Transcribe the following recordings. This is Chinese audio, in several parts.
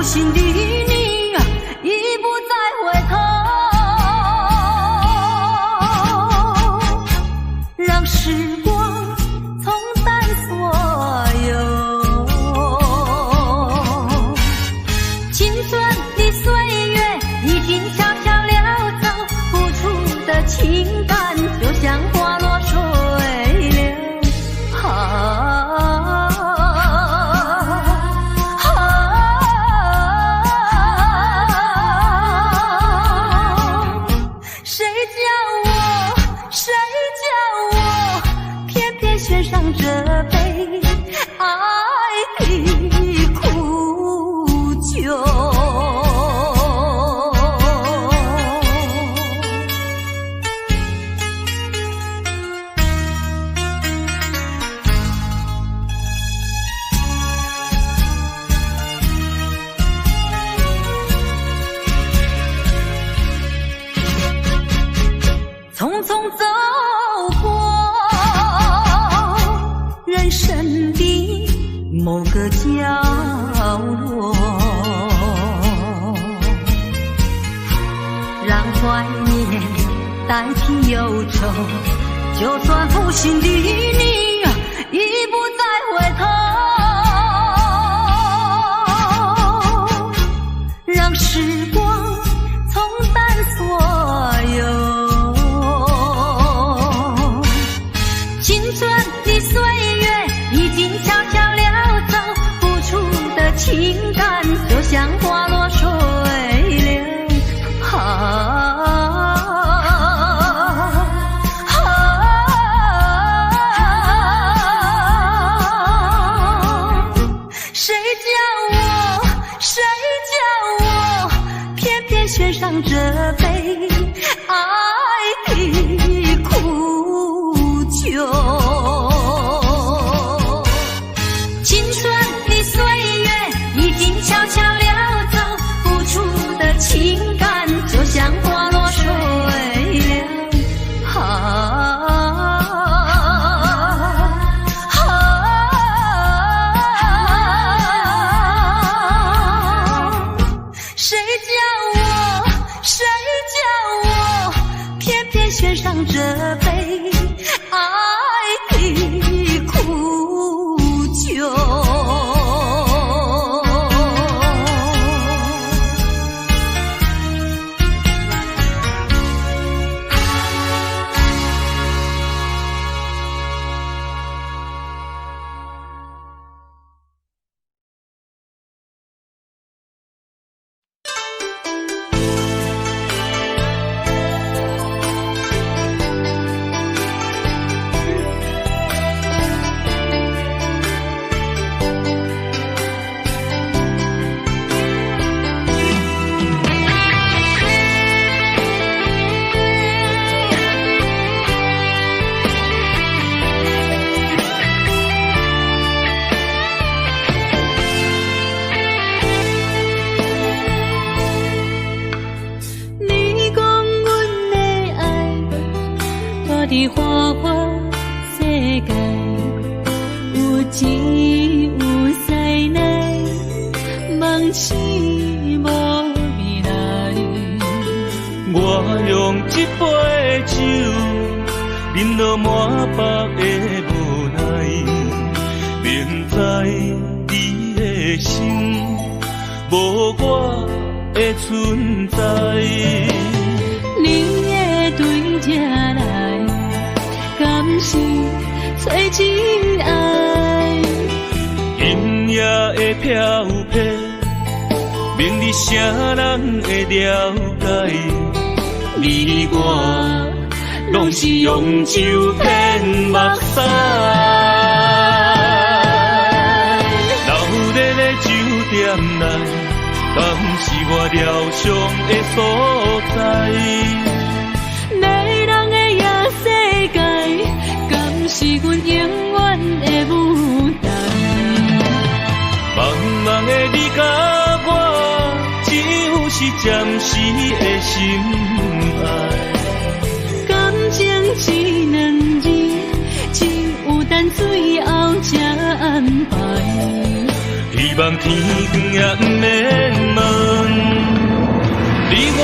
心的你，已不再回头，让时光冲淡所有。青春的岁月已经悄悄溜走，付出的情感就像花落水流。献上这杯爱的苦酒。匆匆走过人生的某个角落，让怀念代替忧愁，就算负心的你已不再回头，让时光冲淡所有。青春的岁月已经悄悄溜走，付出的情感就像花落水流。谁叫我偏偏选上这杯爱的苦酒。青春的岁月已经悄悄溜走，付出的情感就像花落水流。谁叫我偏偏选上这杯爱的苦酒。的花花世界，有情有犀利，梦醒无未来。我用一杯酒，饮落满腹的无奈，明知你的心无我的存在。你的对这来，敢是找真爱？今夜的飘飘，明日啥人会了解？你我拢是用酒骗目屎，留在酒店内，敢是我疗伤的所在？迷人的夜世界，敢是阮永远的舞台？茫茫的你甲我，只有是暂时的心爱。感情只两字，只有等最后才安排。希望天光也不免问，你我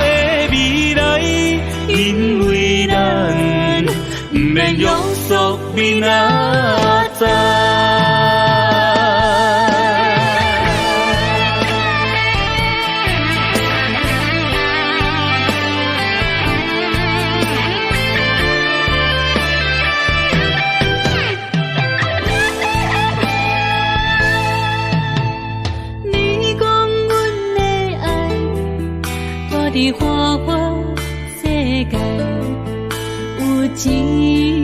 的未来，因为咱不免约束明仔载。在花花世界，有钱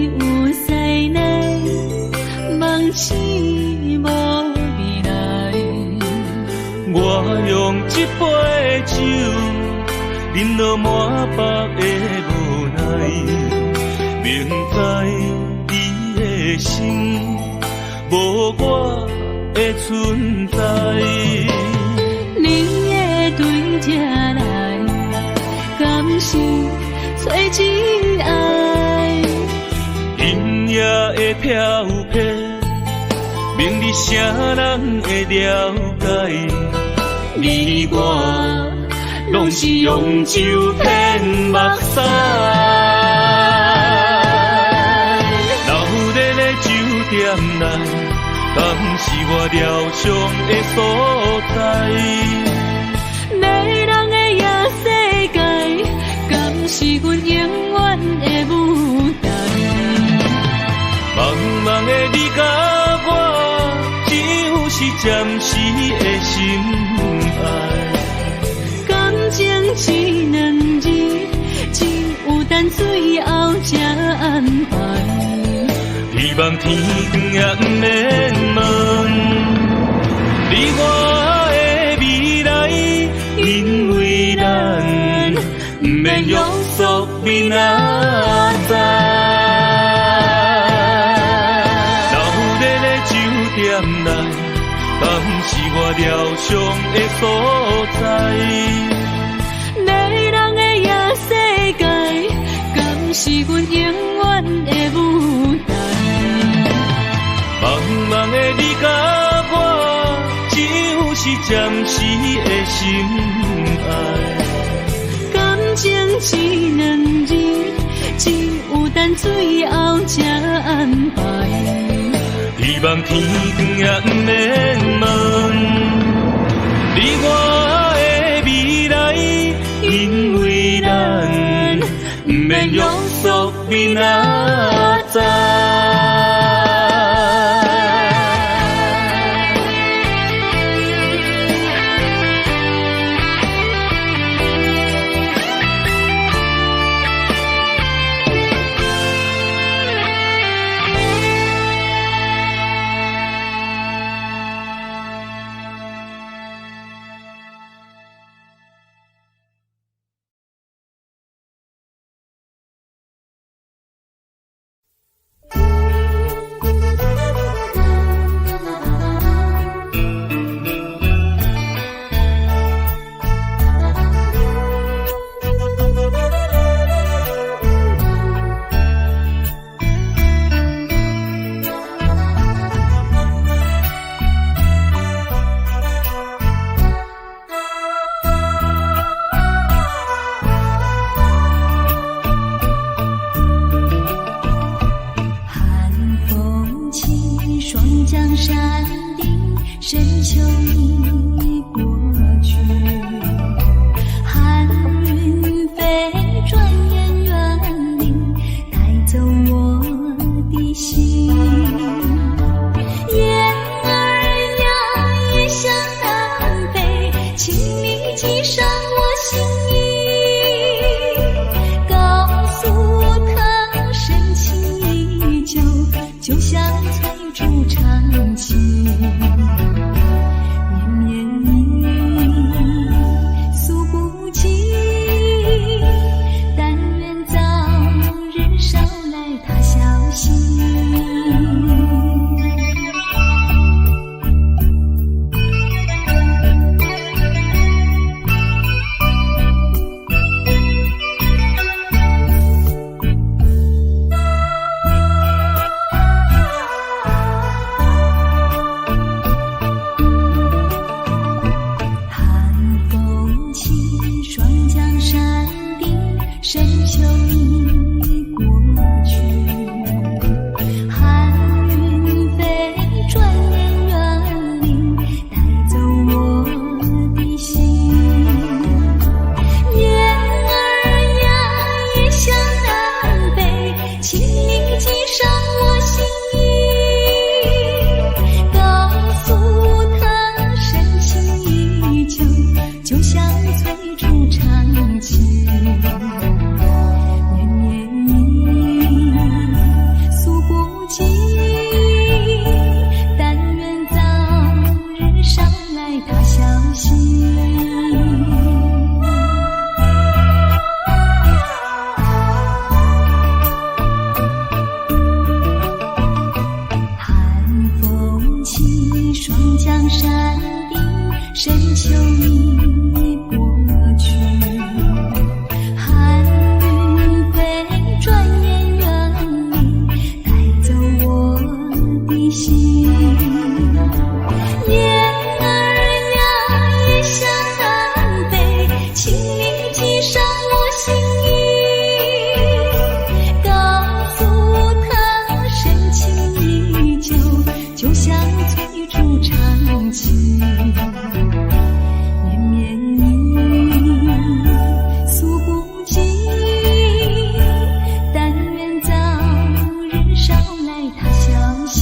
有势内，梦醒无未来。我用一杯酒，饮落满腹的无奈，明知伊的心无我的存在。你的对这来。敢是找真爱？阴夜的飘飘，明日啥人会了解？你我拢是用酒骗目屎，留在酒店内，敢是我疗伤的所在？是阮永远的舞台，茫茫的你甲我，只有是暂时的心爱。感情只两字，只有等最后才安排。希望天光也不免问，你我的未来，因为咱不免约束明仔载，留在酒店内，敢是我疗伤的所在？迷人的夜世界，敢是阮永远的舞台？茫茫的你甲我，只有是暂时的心爱。情只两字，只有等最后才安排。希望天光也不免问，你我的未来，因为咱不免约束明仔载。他消息。请你记上我心意，告诉他深情依旧，就像催促长情。绵绵意诉不尽，但愿早日捎来他消息。双江山顶，深秋已过去，寒雨飞，转眼远离，带走我的心。雁儿呀，异乡南北，请你记上我心意，告诉他深情依旧，就像催促长情。绵绵意诉不尽，但愿早日捎来他消息。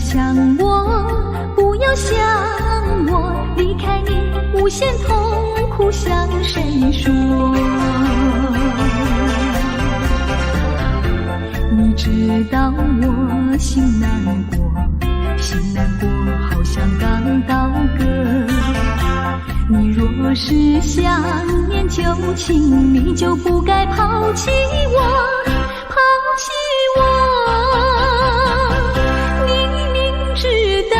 想我，不要想我，离开你无限痛苦向谁说？你知道我心难过，心难过好像刚到歌。你若是想念旧情，你就不该抛弃我，抛弃我。你明知道，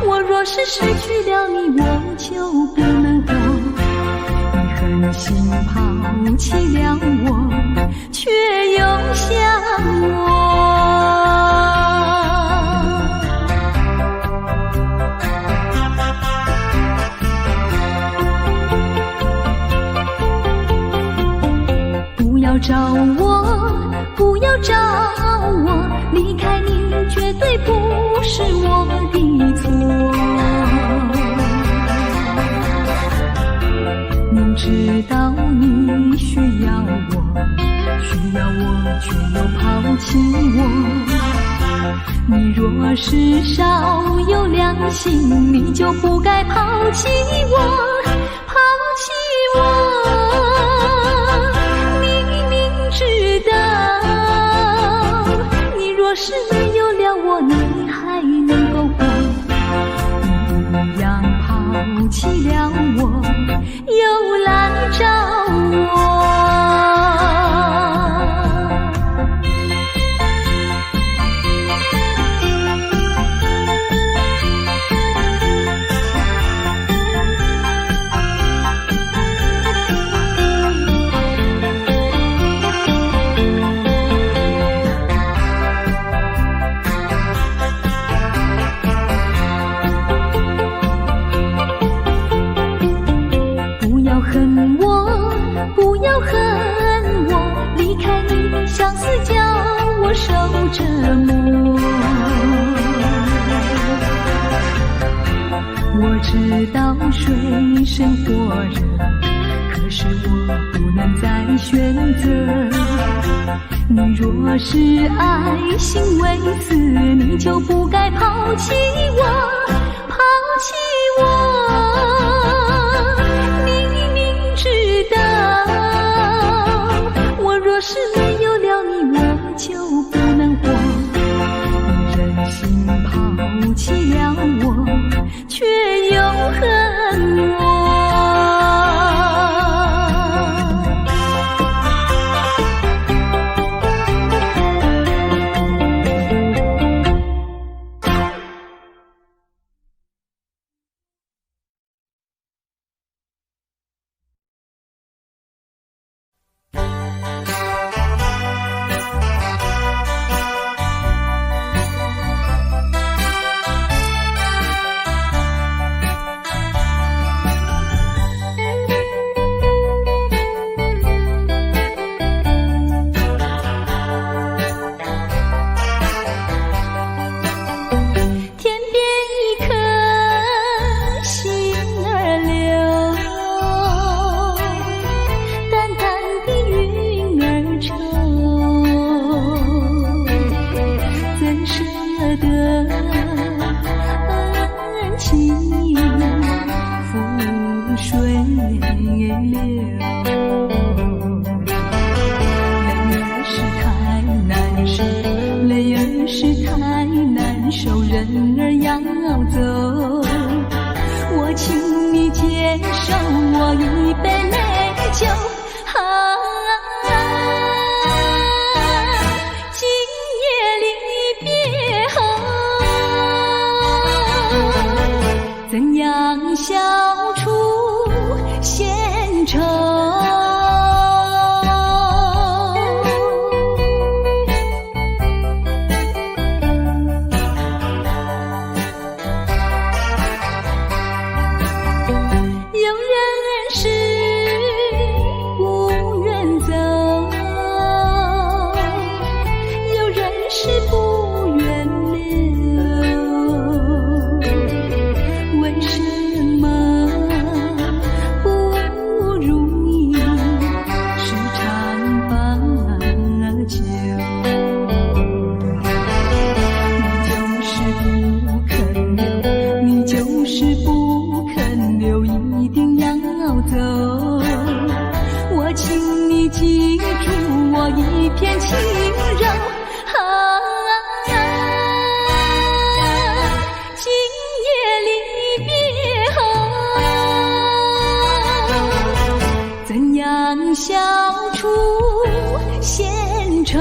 我若是失去了你，我就不能活。你狠心抛弃了我，却又想我。不要找我，不要找我，离开你绝对不是我的错。明知道你需要我，需要我却又抛弃我。你若是少有良心，你就不该抛弃我，抛弃我。是没有了我，你还能够活？你一样抛弃了我，又来找我。恨我，不要恨我，离开你，相思叫我受折磨。我知道水深火热，可是我不能再选择。你若是爱心为此，你就不该抛弃我，抛弃我。若是没有了你，我就不能活。你忍心抛弃了我，却又恨我。请你记住我一片轻柔。今夜离别后，怎样消除闲愁？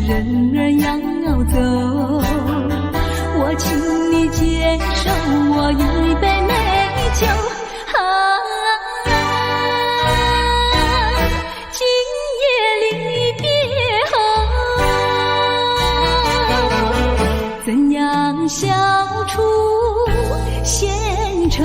人儿要走，我请你接受我一杯美酒。今夜离别后，怎样消除闲愁？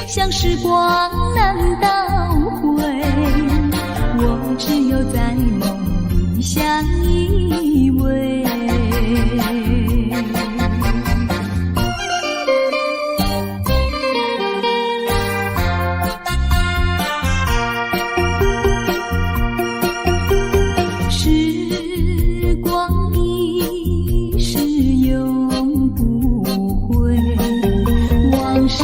像时光难倒回，我只有在梦里相依偎。时光一逝永不回，往事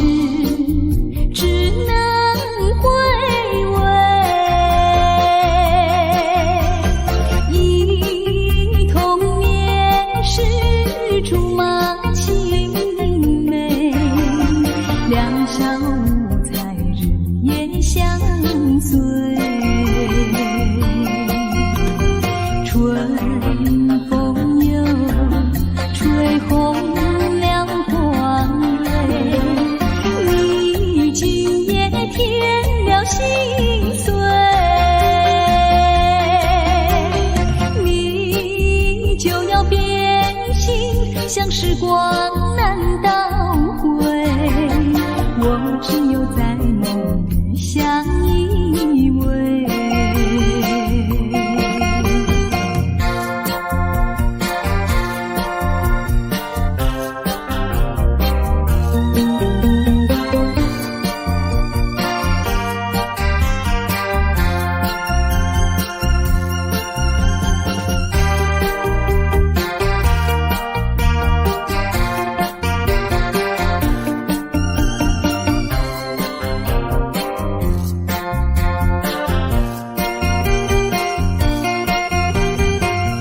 像时光难倒回，我只有在梦里相依偎。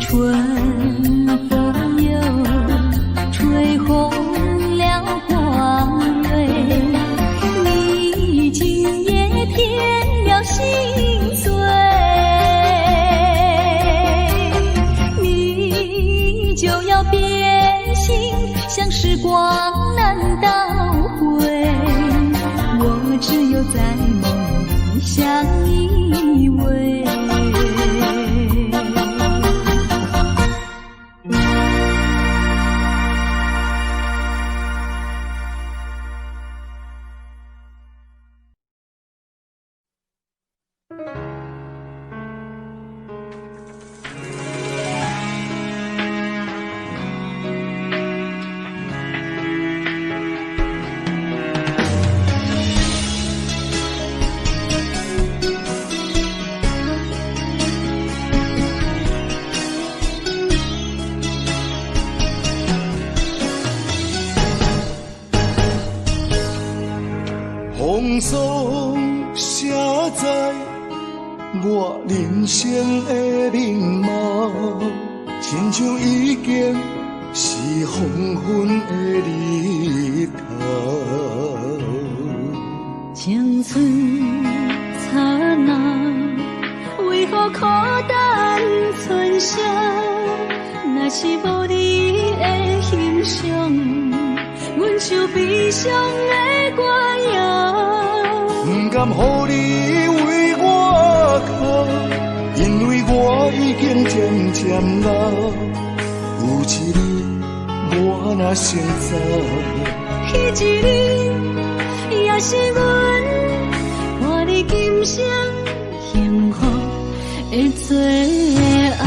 春风又吹红了花难倒回，我只有在梦里相依偎。风霜写在我人生的面貌，亲像已经是黄昏的日头。青春刹那，为何孤单存剩？若是无你的欣赏，阮就悲伤的歌谣。不甘予你为我哭，因为我已经渐渐老。有一日我若先走，迄一日也是阮伴你今生幸福的最后。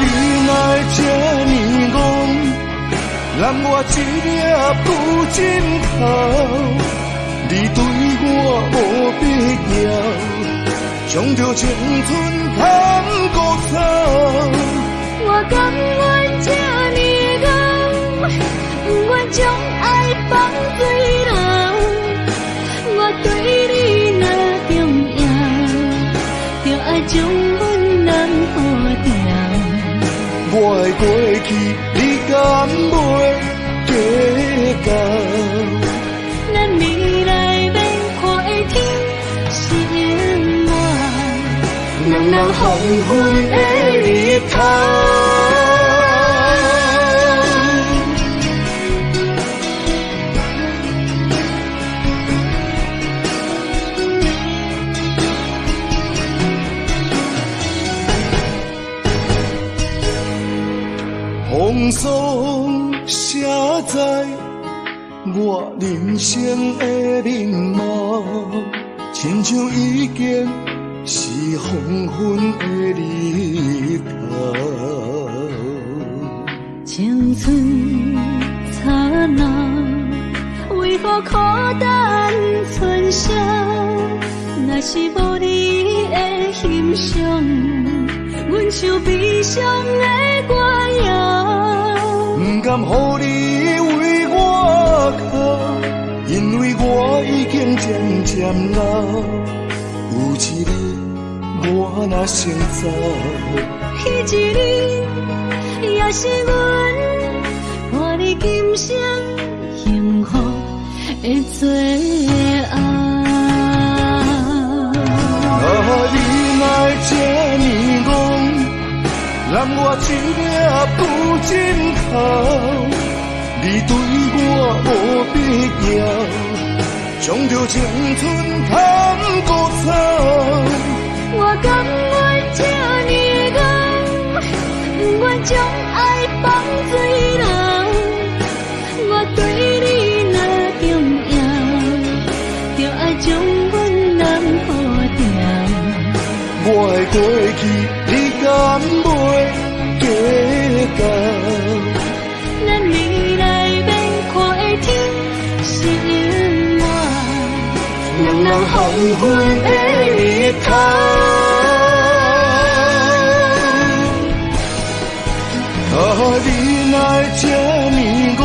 你来这呢戆，揽我一粒不尽头。你对我无必要，将着青春通孤草。我甘愿这呢戆，不愿将爱放水流。我对你若重要，就爱将阮人保掉。我的过去，你敢袂计较？咱未来免看的天生活，人人黄昏的日头。风霜写在我人生的面貌，亲像已经是黄昏的日头。青春刹那，为何孤单存剩？若是无你的欣赏，阮就悲伤的歌谣。不甘予你为我哭，因为我已经渐渐老。有一日我若先走，迄一日也是阮伴你今生幸福的最后。你来这呢戆，揽我一粒不尽头。你对我无必要，将着青春通孤草。我甘愿这呢戆，不愿将爱放水流。我对你若重要，就爱将阮人保掉。我的过去，你敢袂计较？咱未来免看的天生活，人人黄昏的日头。你来这呢戆，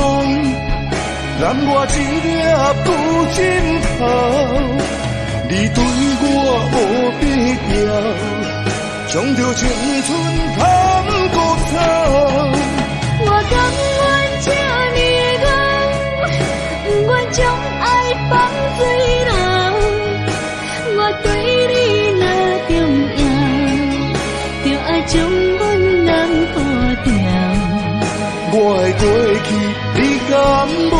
揽我一粒不尽头。你对我无必要，将着青春通孤草。我甘愿这呢戆，不愿将爱放水流。我对你若重要，就爱将阮人保掉。我的过去，你敢袂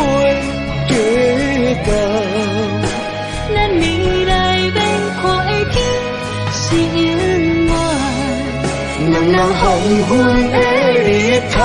记得？咱未来免看的天是永远，人人黄昏的日头。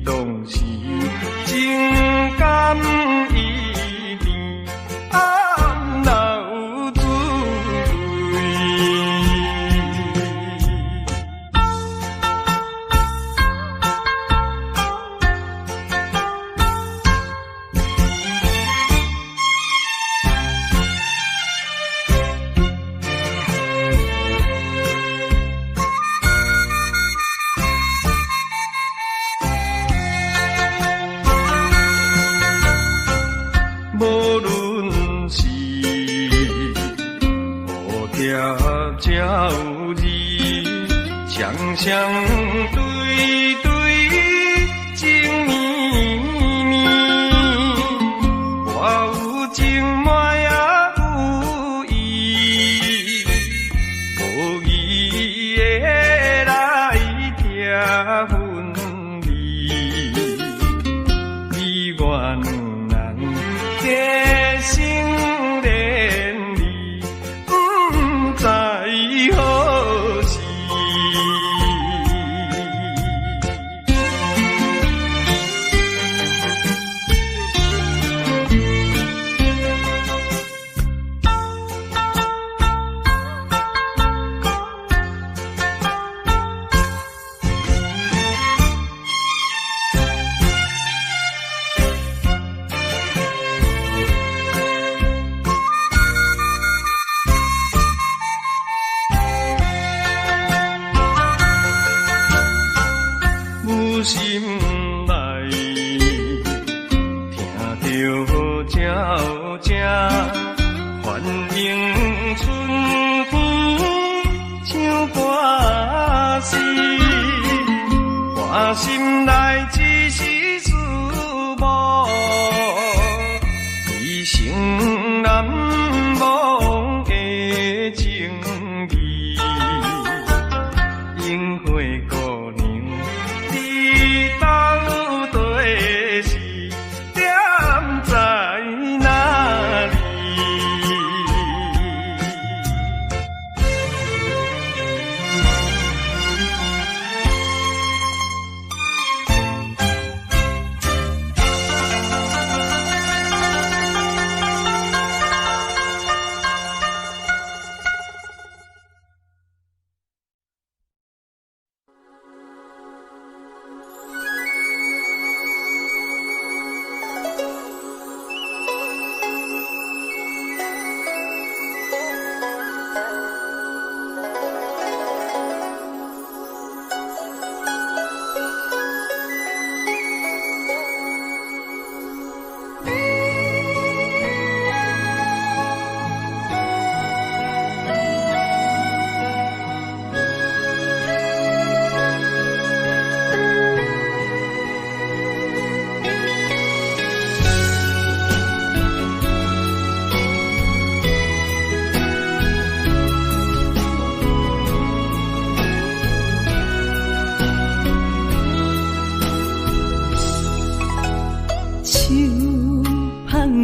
拢是情感依恋，暗流珠无论是蝴蝶才有你，双双对对情绵绵，我有情满也有意，无意的来听分离，你我两人结成连理，不知何时。有心内听着鸟声，欢迎春风唱歌诗，我心内只是思慕，一生难忘的情义，樱花姑娘。你到底是踮在哪里？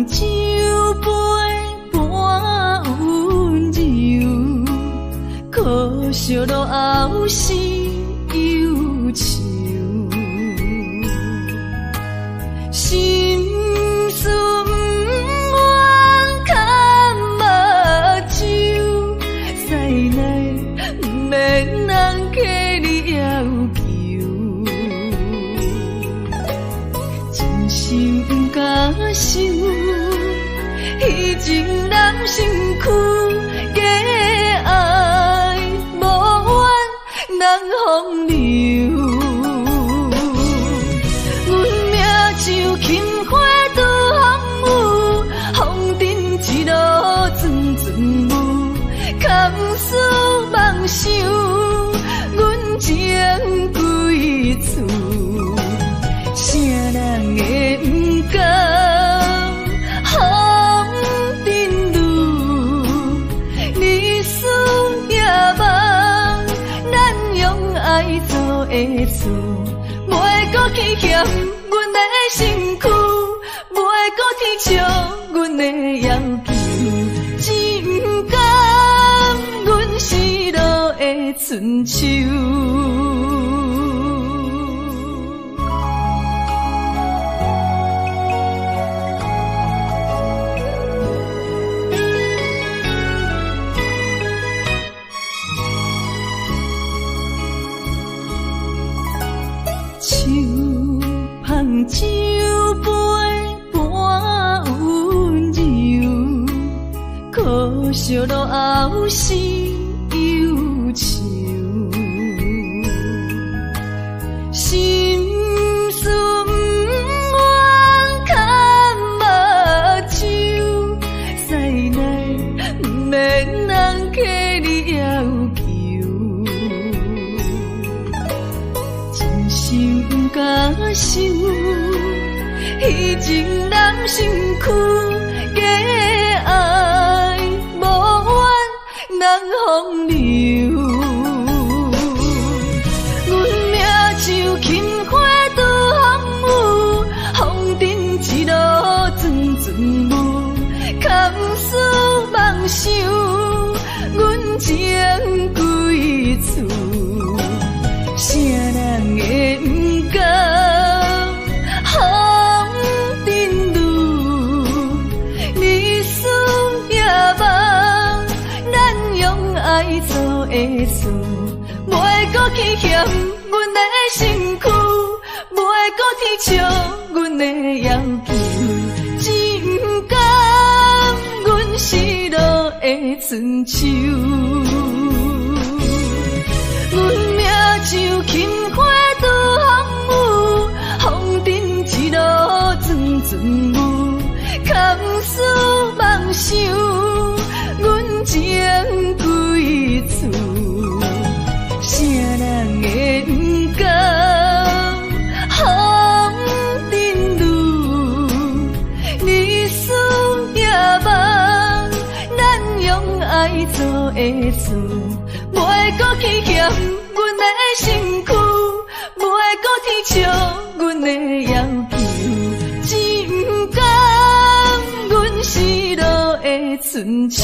酒杯半温柔，可惜落后是忧愁。心事不愿牵目睭，使来不免人客你要求，真心不敢想。以前人身躯，假爱无怨人风流。阮命像轻花拄风雨，风尘一路阵阵雾，堪思梦想，阮情归厝，啥人会不甘？的厝，袂搁去嫌阮的身躯，袂搁天笑阮的要求，只不甘阮失落的春秋。酒杯半温柔，可惜落后是忧愁。心事不愿牵目睭，使来不免人客你要求。真心不敢想，迄情难心躯，假爱无怨人风流。阮命像轻花拄风雨，风尘一路转转舞，堪思梦想，阮情归厝。啥人会不甘风尘路？日思夜梦，咱用爱做的事，袂搁去嫌阮的身躯，袂搁去笑阮的要求。真甘阮失落的春秋。阮命像轻花拄风雨，风尘一路转转舞，堪思梦想，阮情归厝。啥人会不甘风尘路？日思夜梦，咱用爱做的事，袂搁去嫌阮的身躯，袂搁去笑阮的要求。真甘阮失落的春秋。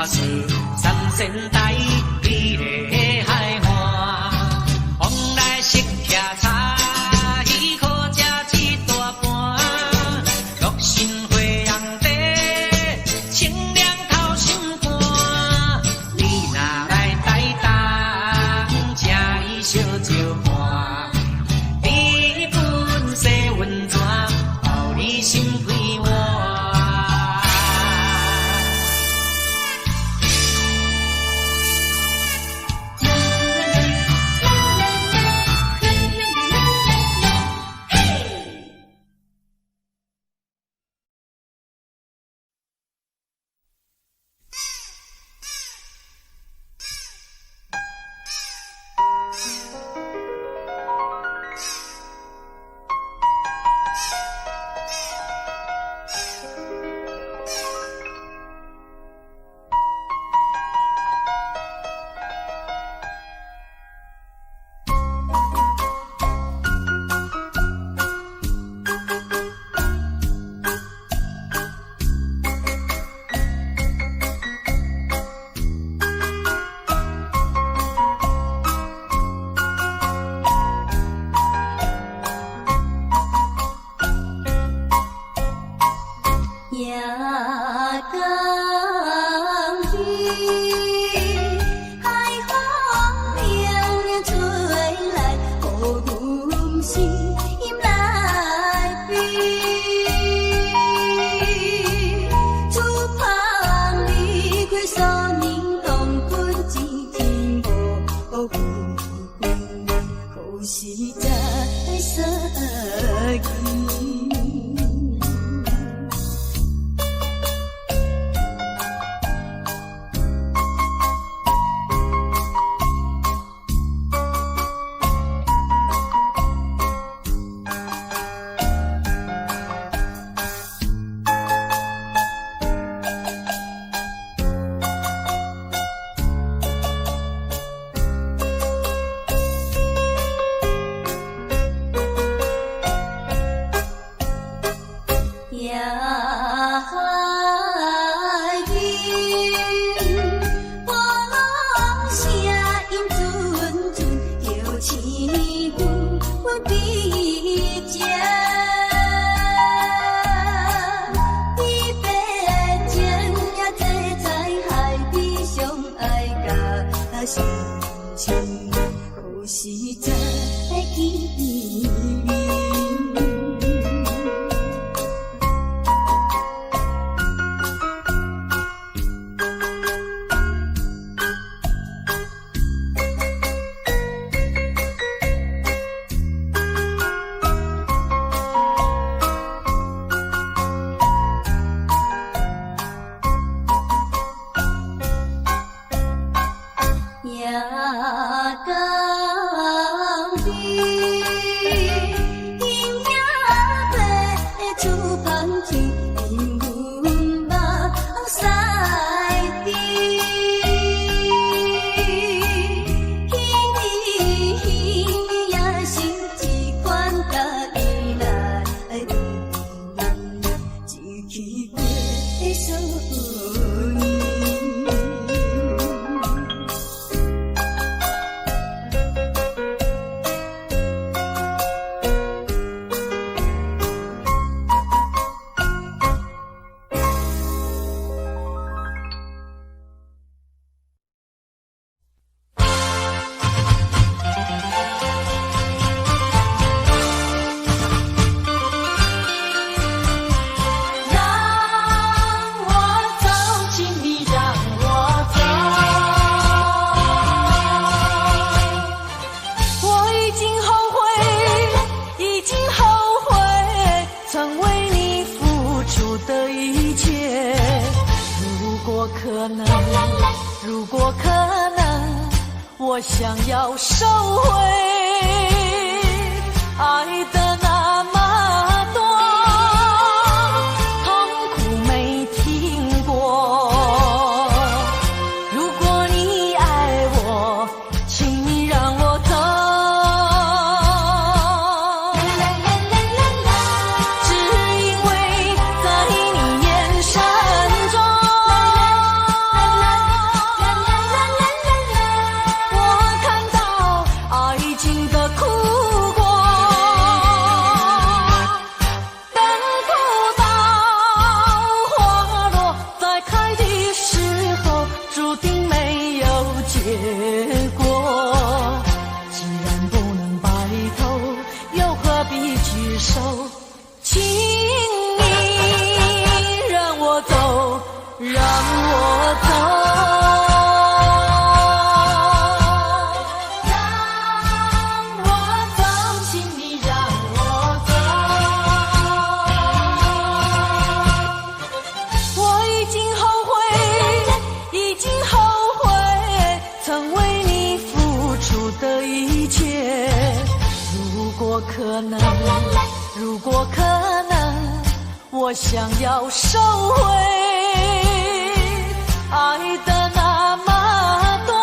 他是三仙台美丽海岸，往来食徛茶，伊可食一大盘，六神花红茶，清凉透心肝。你若来台东，请伊小酒伴，你本洗温泉，包你心开换。如果可能，我想要收回爱的那么多，痛苦没听过。如果你爱我，请你让我疼，只因为在你眼神中可能，如果可能，我想要收回爱的那么多，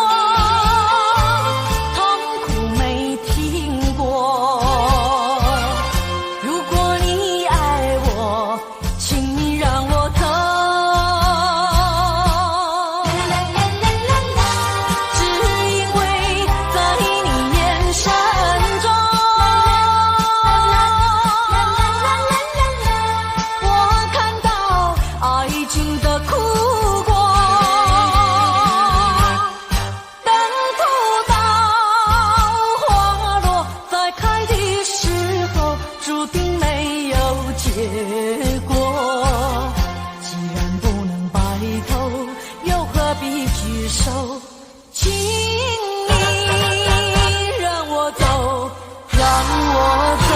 痛苦没听过。如果你爱我，请你让我疼。只因为在你眼神中，我看到爱情的苦果。等不到花落再开的时候，注定没有结果。既然不能白头，又何必聚首？请你让我走，让我走。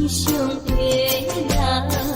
上的男儿。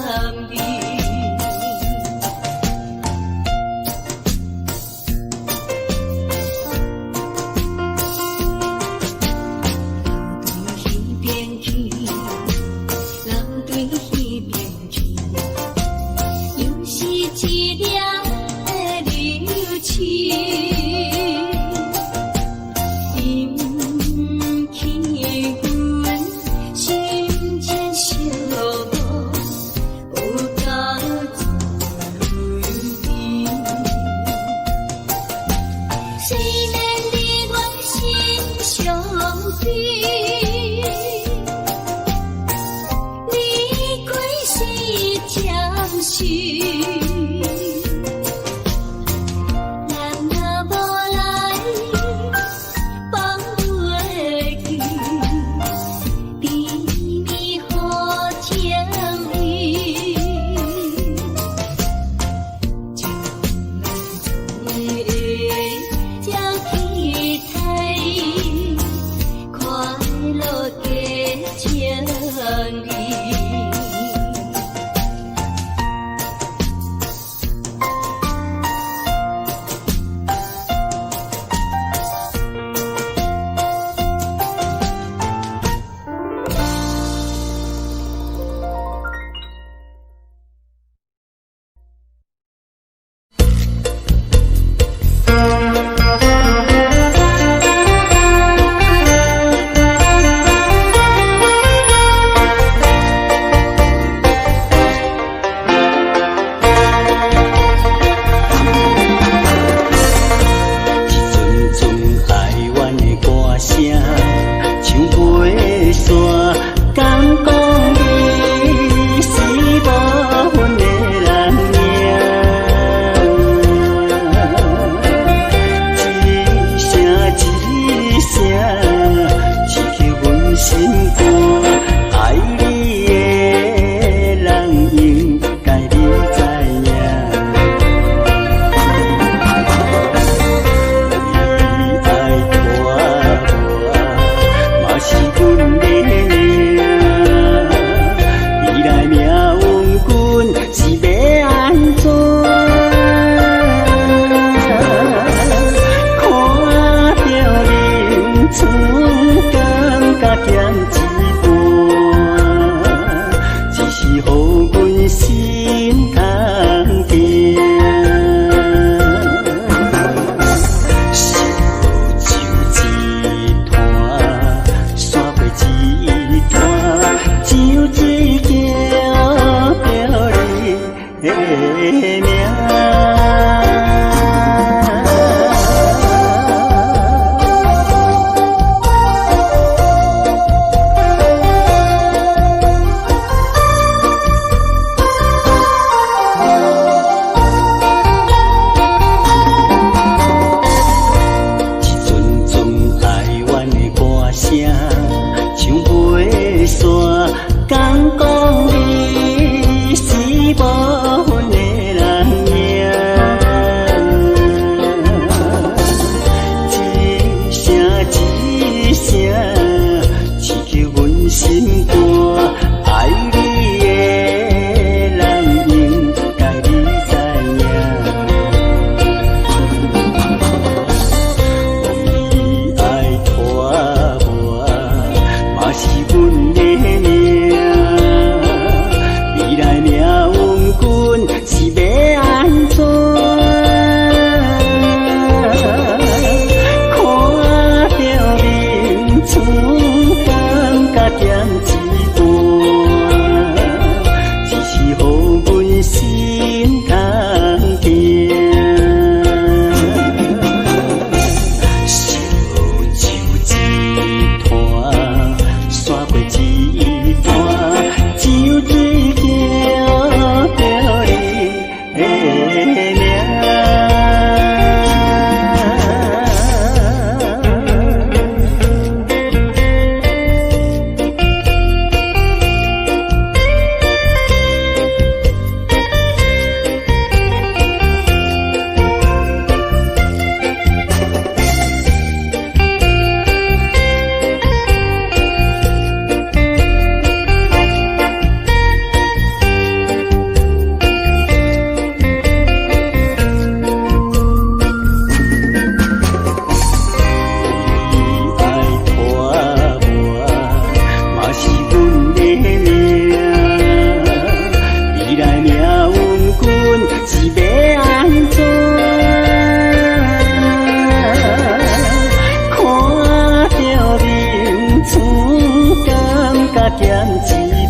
一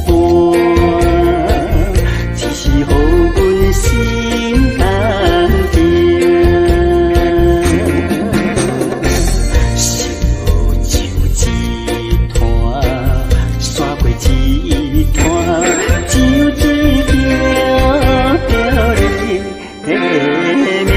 半，只是予阮心甘定。烧酒一坛，刷过一坛，酒醉着着你的名。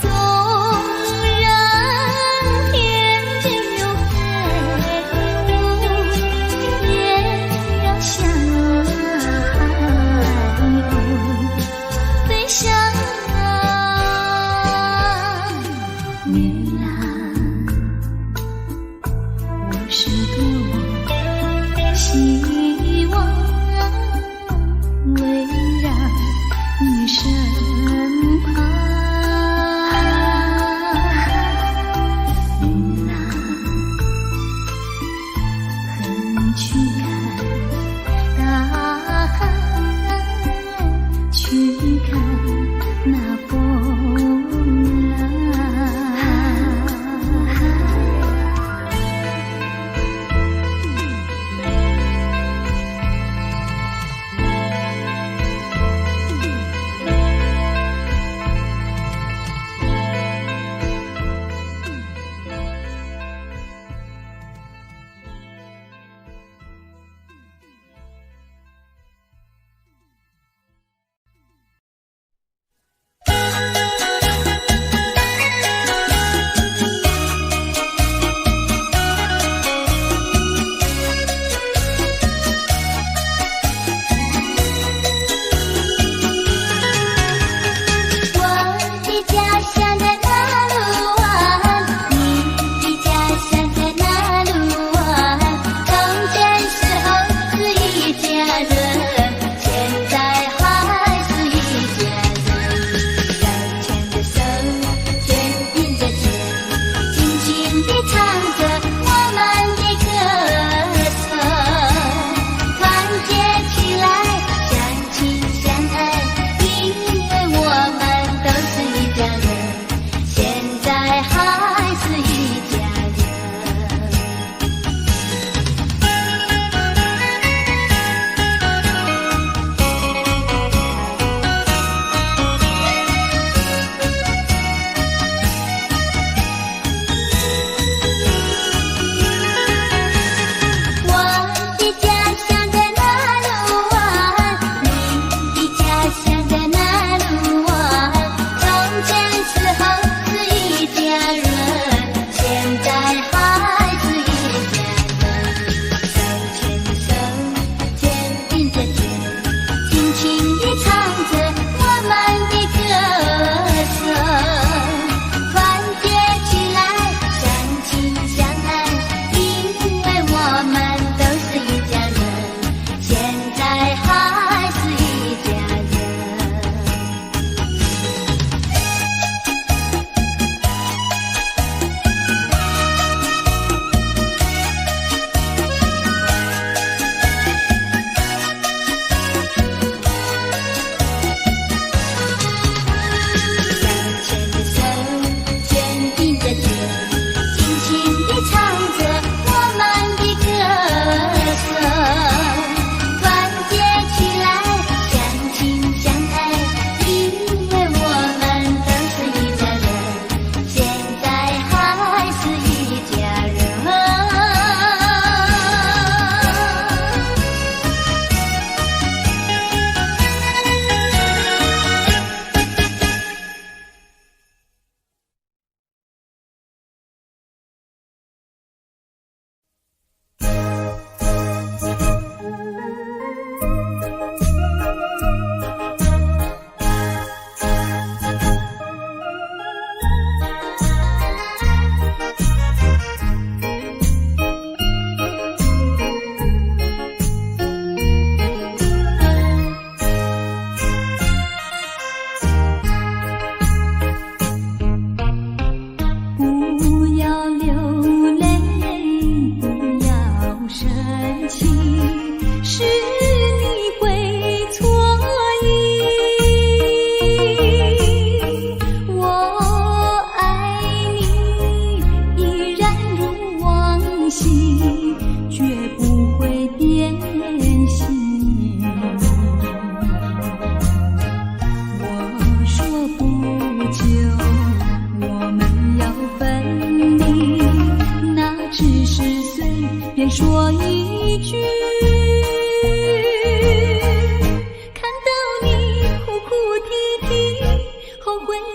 纵然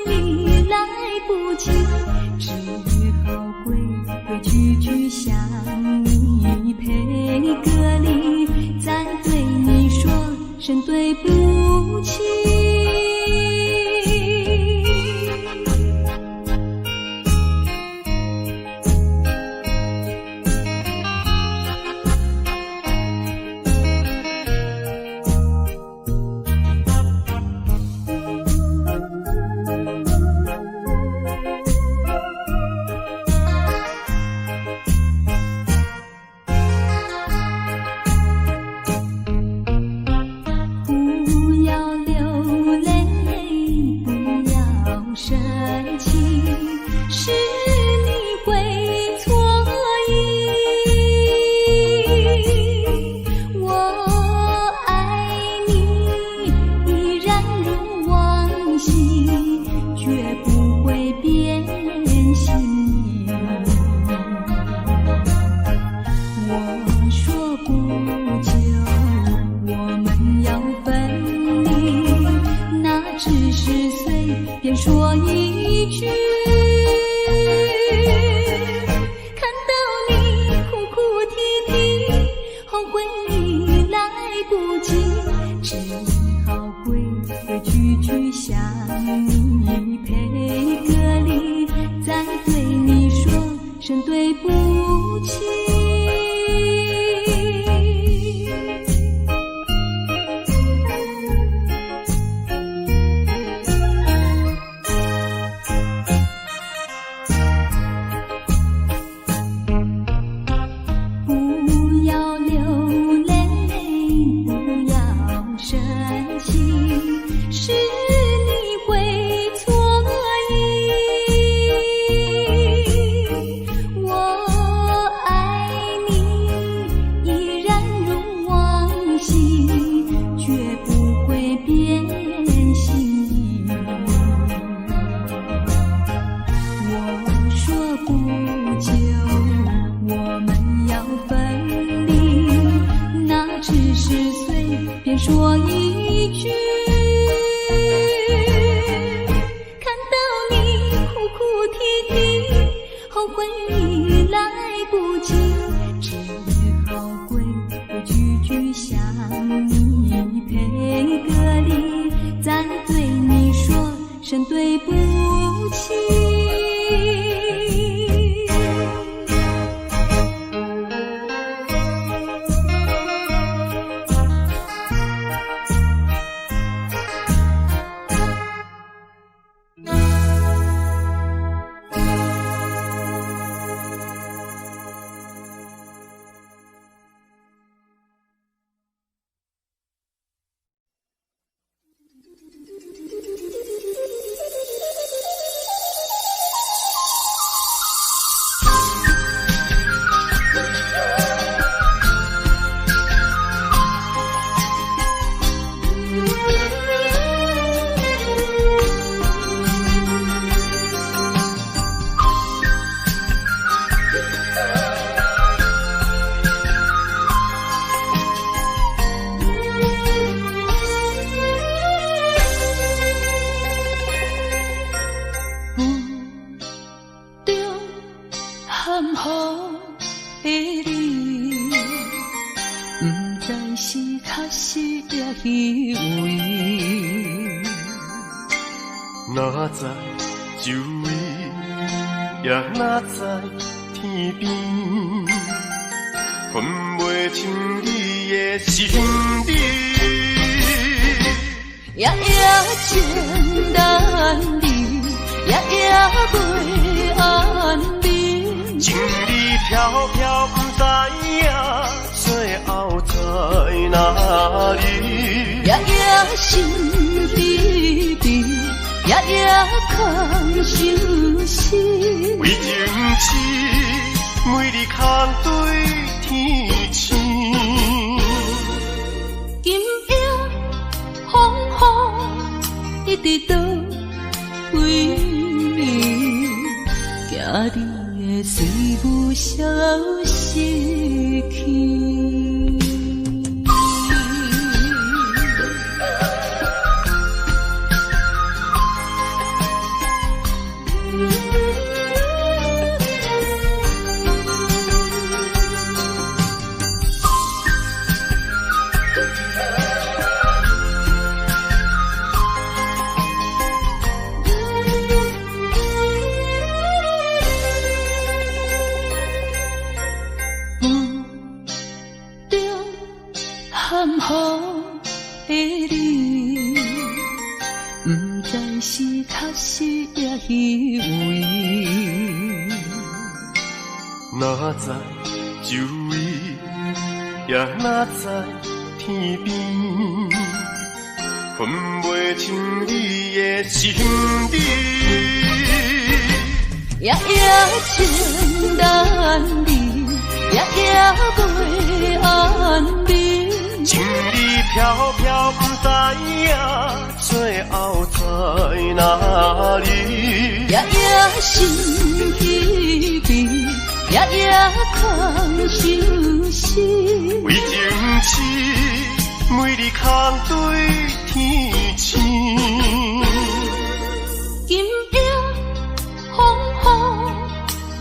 你来不及，只好规规矩矩向你赔个礼，再对你说声对不起。说一句，看到你哭哭啼啼，后悔已来不及，只好规规矩矩向你赔个礼，再对你说声对不起。说一句，看到你哭哭啼啼，后悔已来不及，只好规规矩矩向你赔个礼，再对你说声对不起。哪知周围，也哪知天边，分袂清你的心理。夜夜情难离，夜夜袂安眠。情理飘飘，不知影最后在哪里。夜夜心悲悲。夜夜空相思，为情痴，每日空对天星。今夜风雨一直到为你，惊你的随无消息去。气味。哪知周围，也哪知天边，分袂清你的心底。夜夜情难离，夜夜袂安眠。情意飘飘，不知影最后在哪里。夜夜心稀微，夜夜空相思。为情痴，每日空对天星。今夜风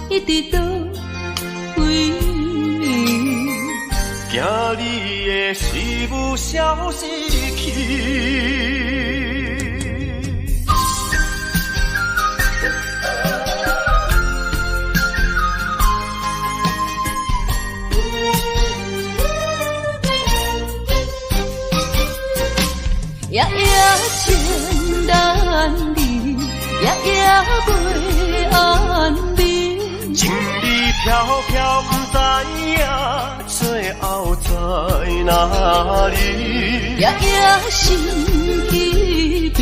雨一直到为你，惊你的事物消失去。夜夜情难离，夜夜袂安眠。情意飘飘，不知影最后在哪里。夜夜心稀微，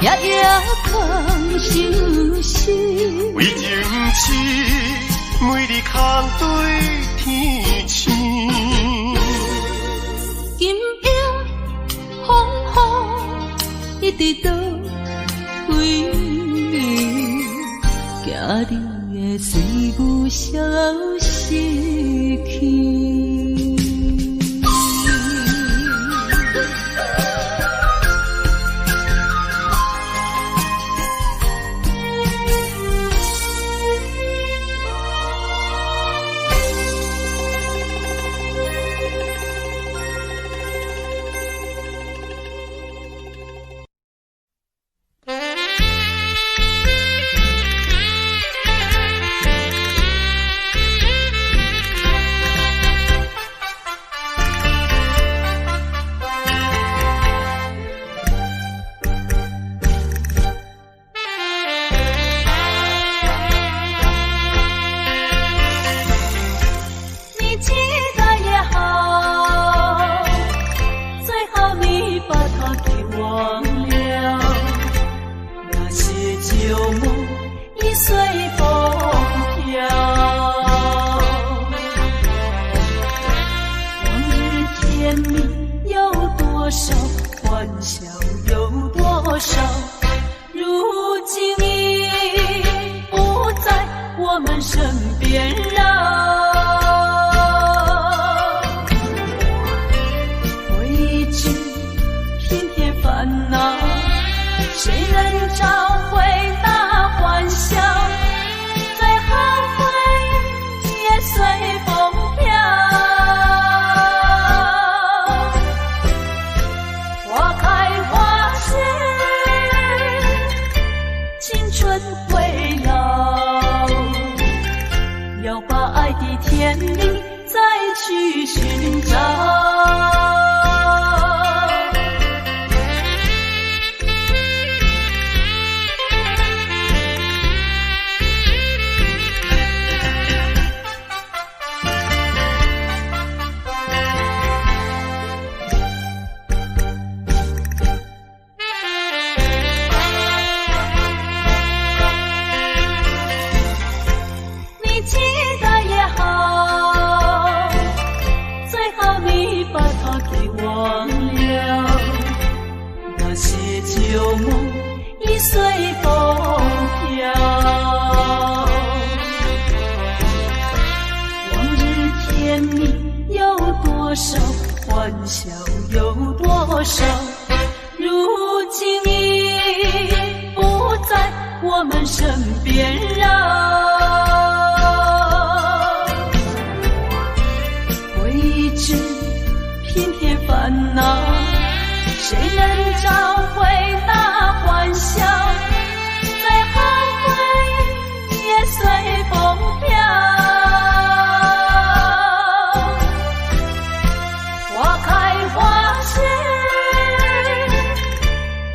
夜夜空相思。为情痴，每日空对天星。今夜风雨一直到为你，惊你的随我消失去。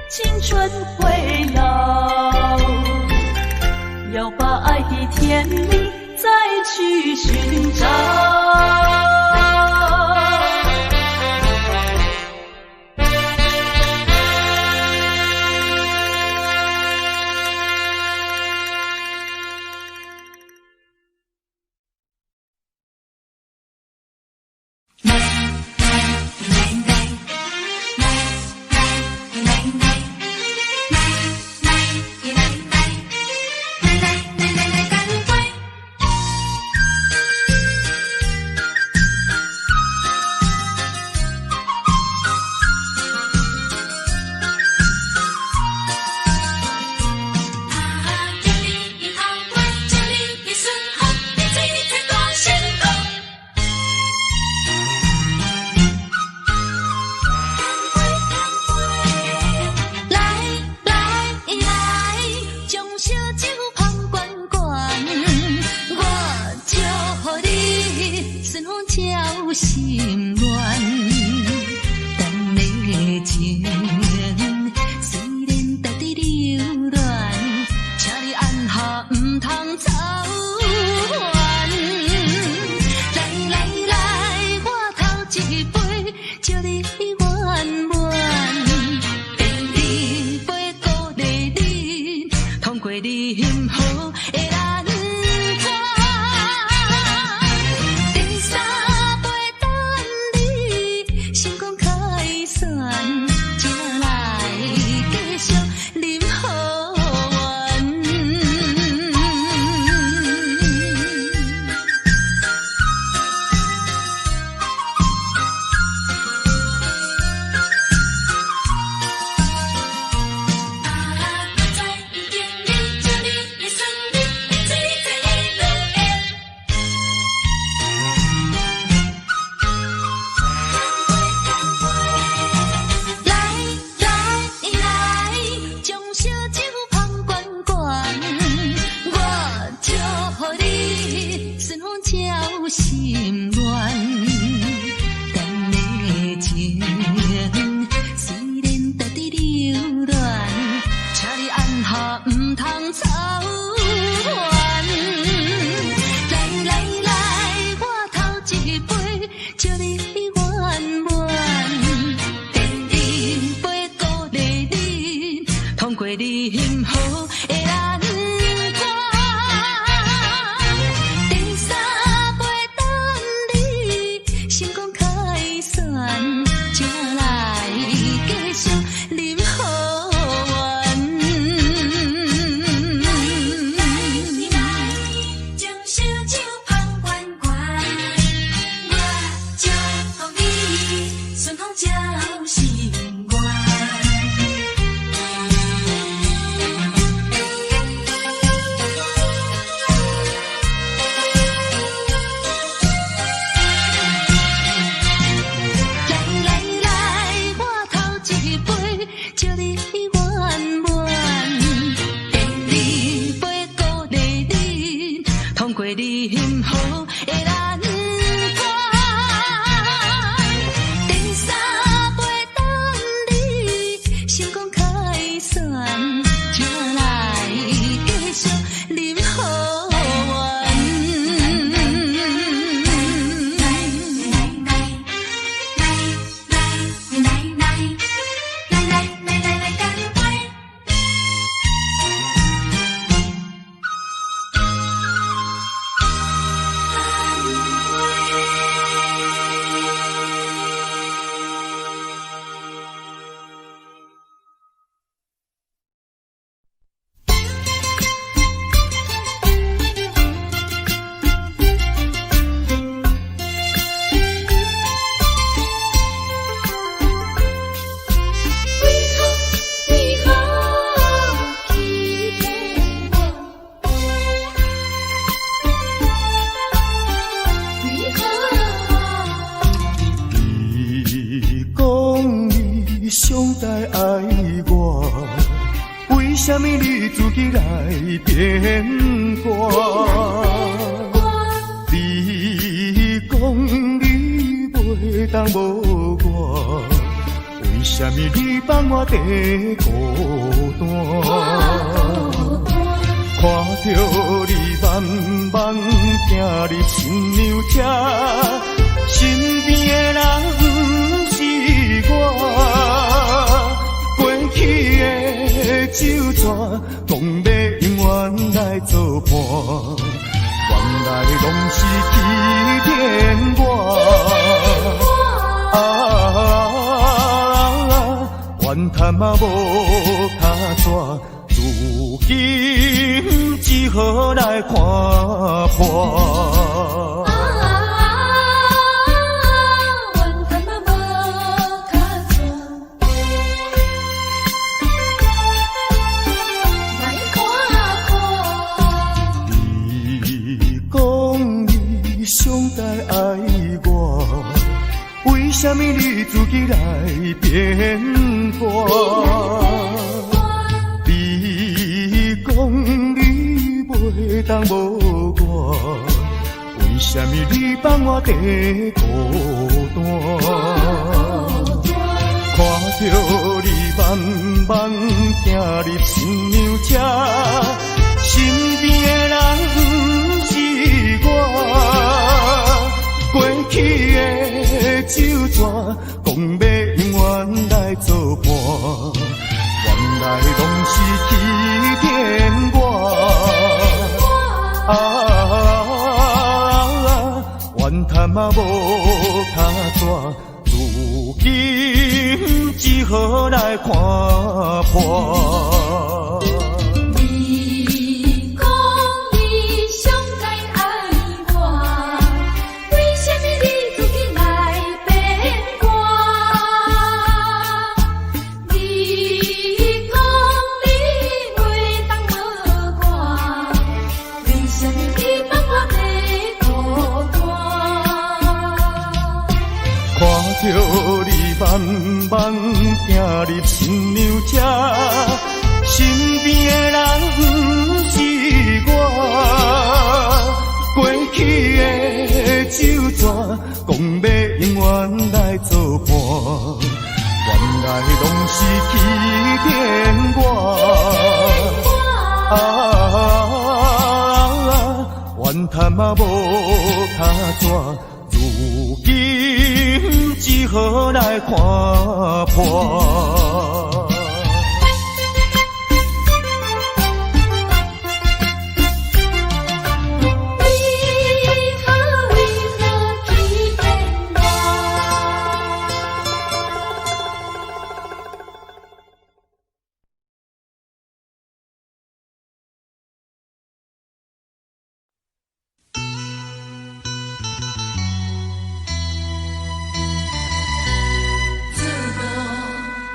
青春会老，天里再去寻找。上代爱我，为什么你自己来变卦？你讲你袂当无我，为什么你放我在孤单？看着你目慢行入新娘车，身边的人不是我，过去的旧纸，讲要永远来作伴，原来拢是欺骗我。怨叹嘛无卡纸。如今只好来看破。怨叹嘛无卡纸，来看破。你讲你上代爱我，为什么你自己来变卦？讲你袂当无我，为什么你放我在孤单？看着你慢慢行入新娘车，身边的人不是我，过去的旧纸，讲要永远来作伴。原来拢是欺骗我，怨叹嘛无卡纸，如今只好来看破。你讲你上该爱我，为什么你自己来变卦？看着你慢慢行入新娘车，身边的人不是我，过去的旧纸，讲要永远来作伴，原来拢是欺骗我。怨叹嘛无卡纸。如今只好来看破。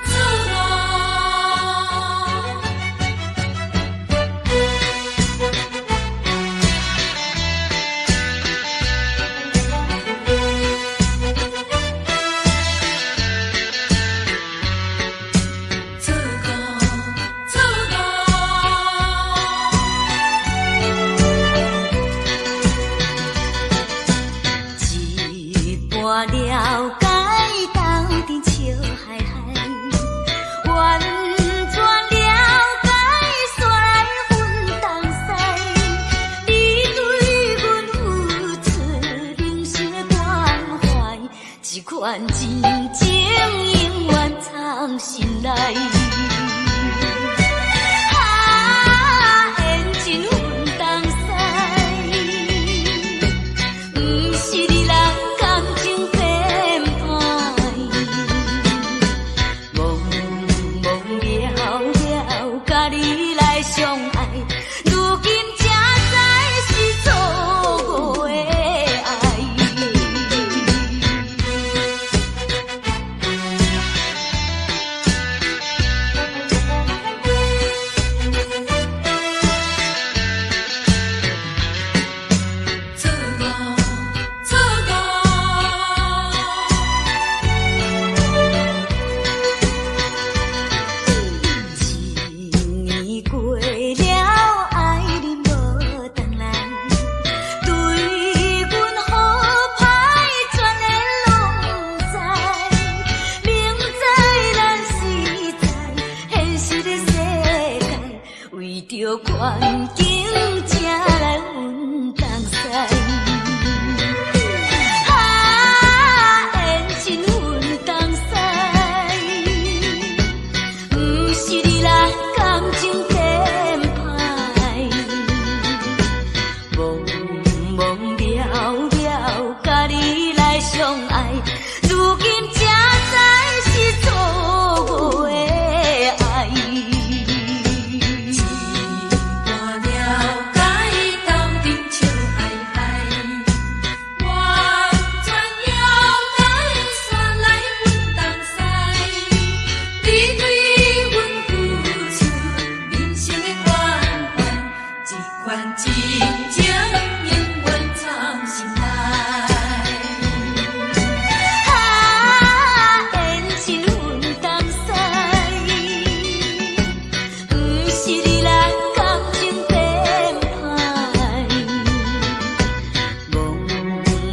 自我款情情永远藏心内。缘是阮同驶，不是你人感情变歹。懵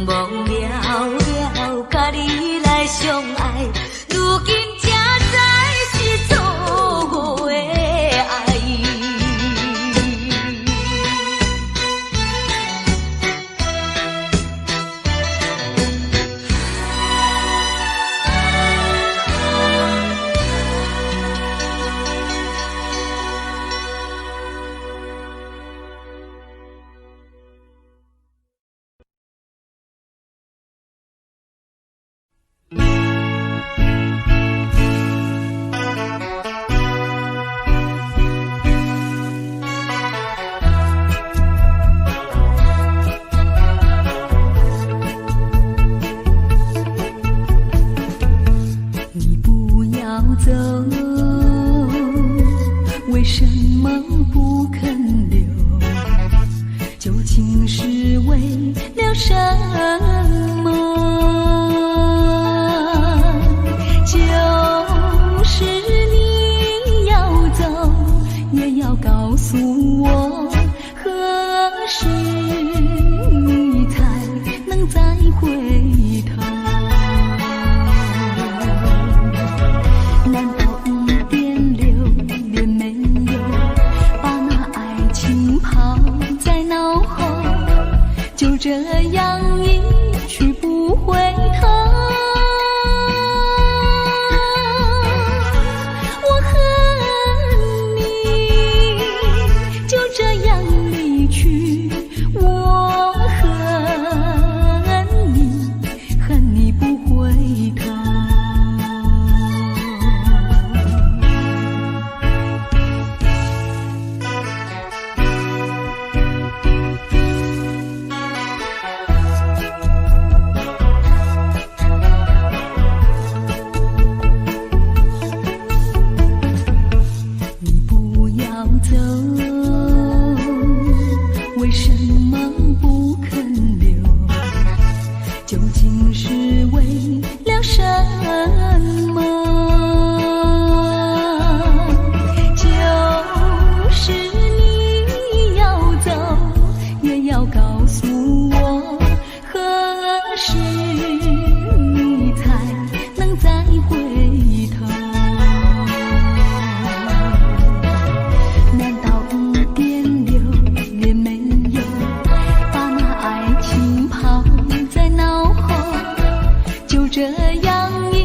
懵了了，甲你来相爱，如今才知是错误的爱。你不要走，为什么不肯留？究竟是为了什么？就是你要走，也要告诉我，何时你才能再回头？难道一点留恋没有，把那爱情抛在脑后，就这样一去不回头？我恨你，就这样离去，我恨你，恨你不回头。你不要走，为什么不肯留？究竟是为了什么？就是你要走，也要告诉我，何时你才能再回头？难道一点留恋没有，把那爱情抛在脑后，就这样一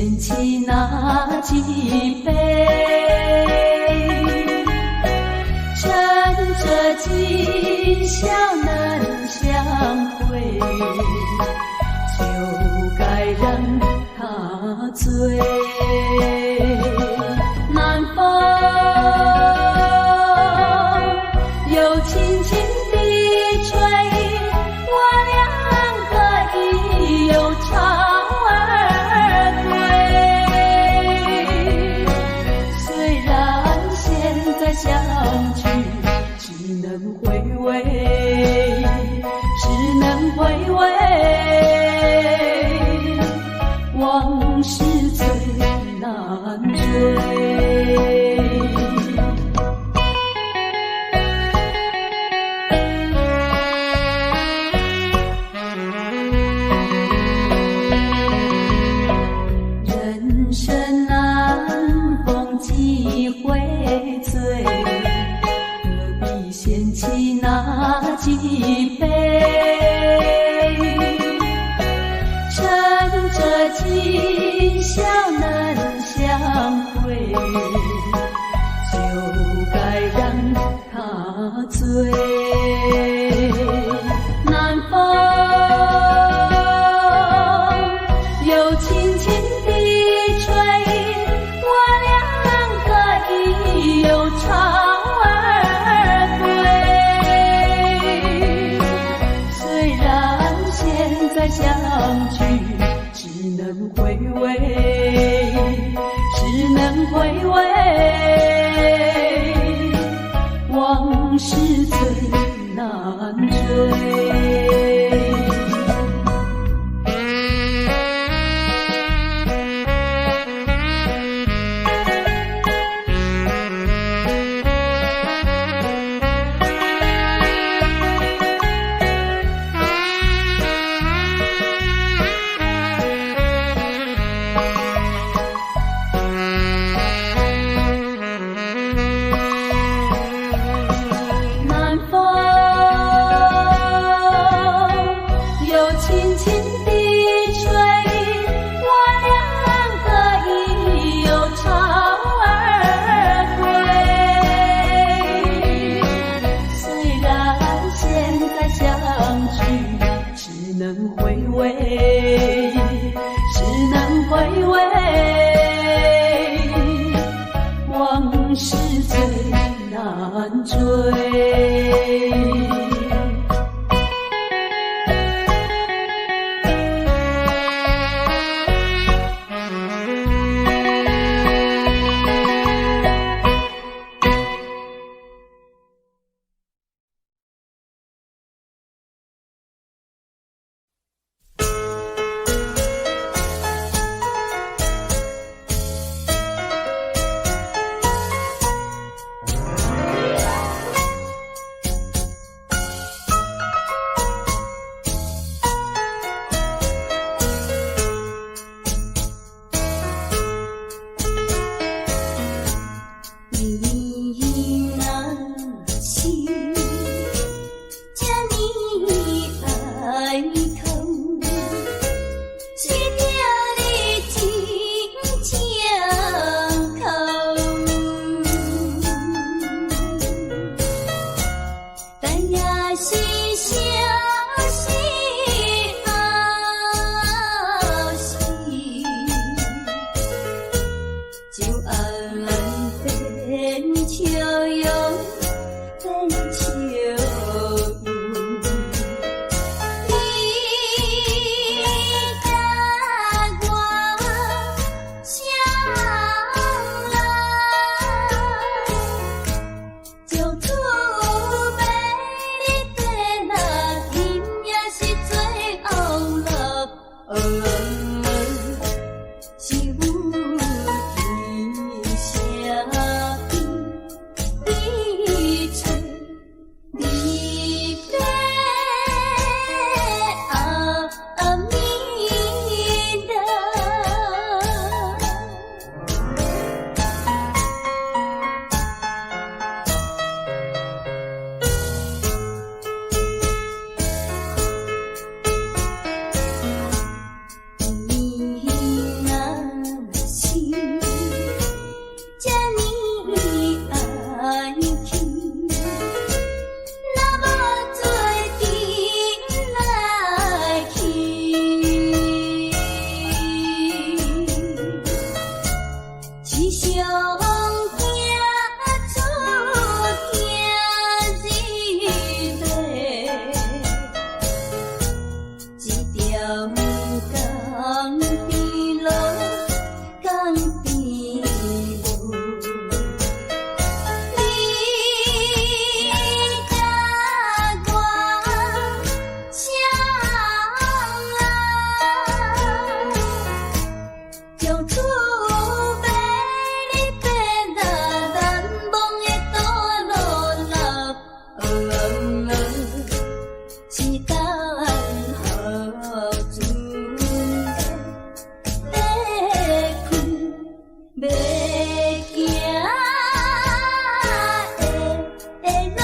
掀起那几杯，趁着今宵难相会，就该让他醉。南风又轻轻地吹，我两个已忧愁而归。虽然现在相聚，只能回味，只能回味。往事最难追。人生难逢几回醉，何必掀起那几杯？趁着今宵难相会，就该让他醉。南风又轻轻地吹，我两个已忧愁而归。虽然现在相聚，只能回味，只能回味。往事最难追。上厝要你变啊，难忘的道路啦，是等候船要开，要行的路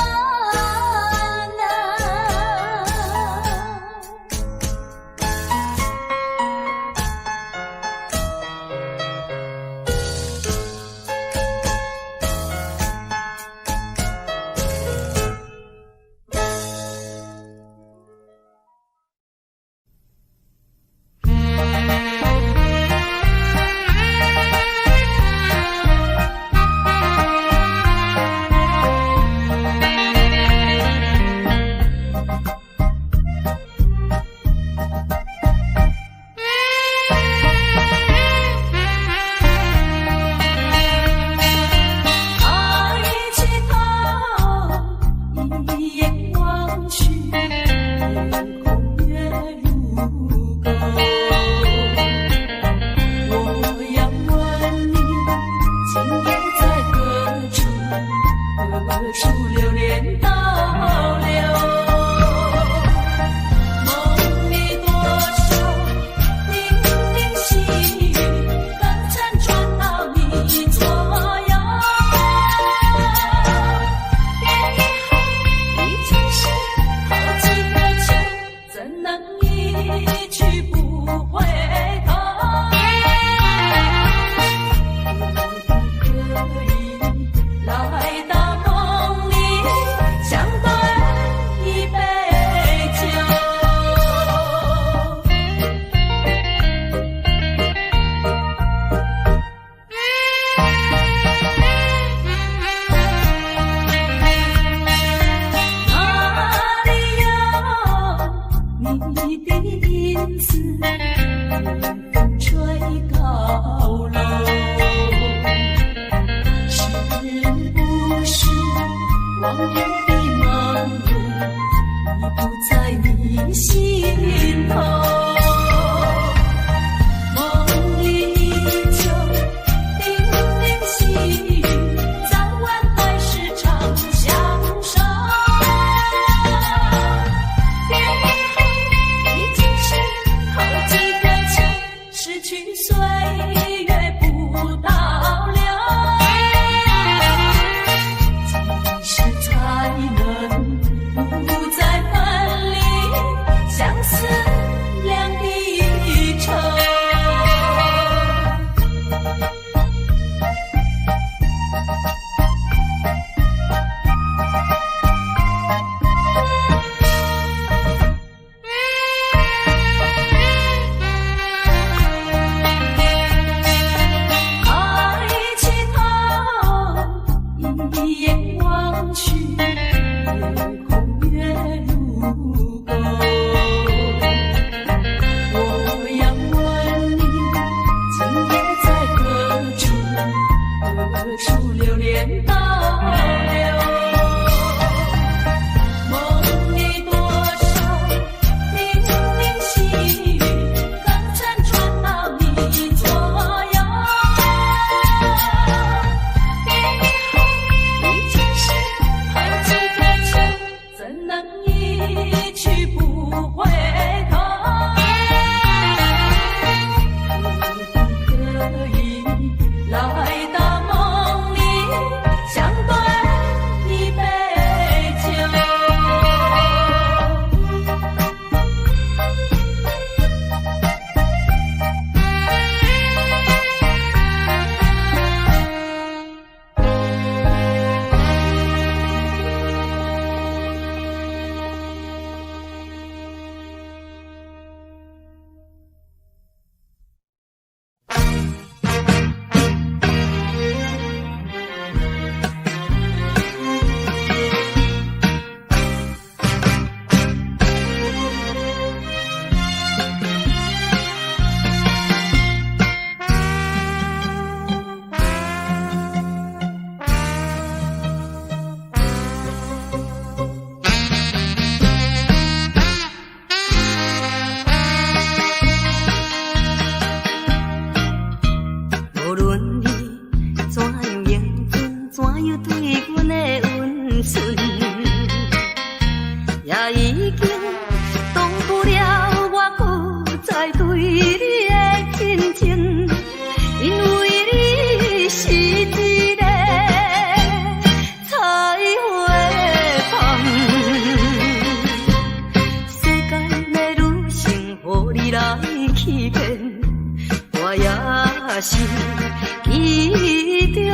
其中的一个，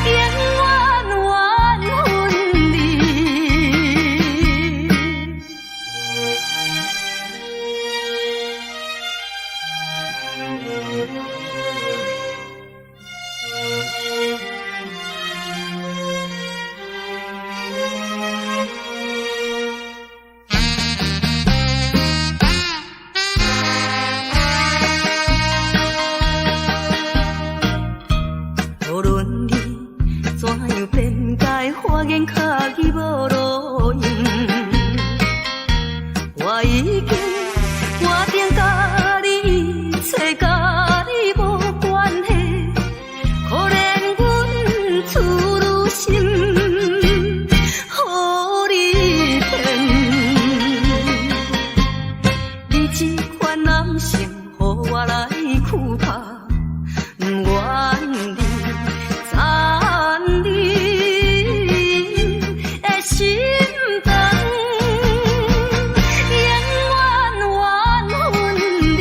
永远缘分你。无论你怎样辩解，花言巧语无路用，我已经决定甲你找甲你无关系，可怜阮处女心，予你骗。你这款男性，予我来躯拍，不愿你。赞你的心肠，永远缘分你。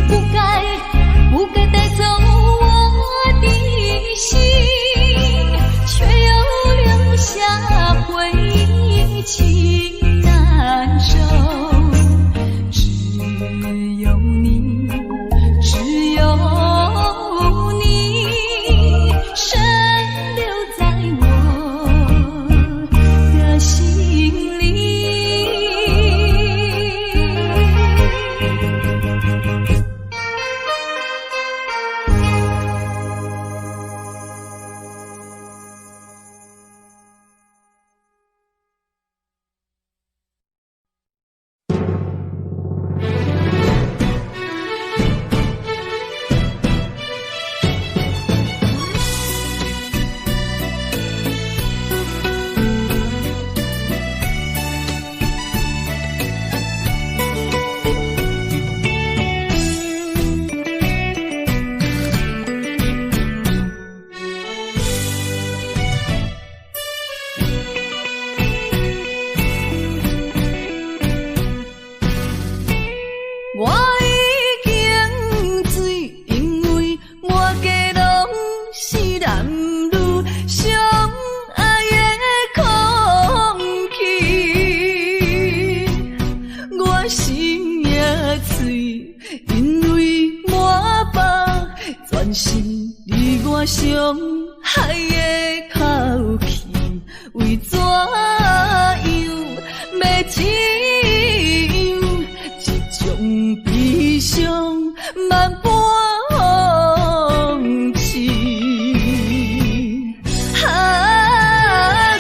不该带走我的心，却又留下回忆情难收。只有你，只有你，深留在我的心里。我已经醉，因为满街拢是男女相爱的空气。我心也碎，因为满腹全是你我相爱的口气。为怎样要怎样？种悲伤万般放弃，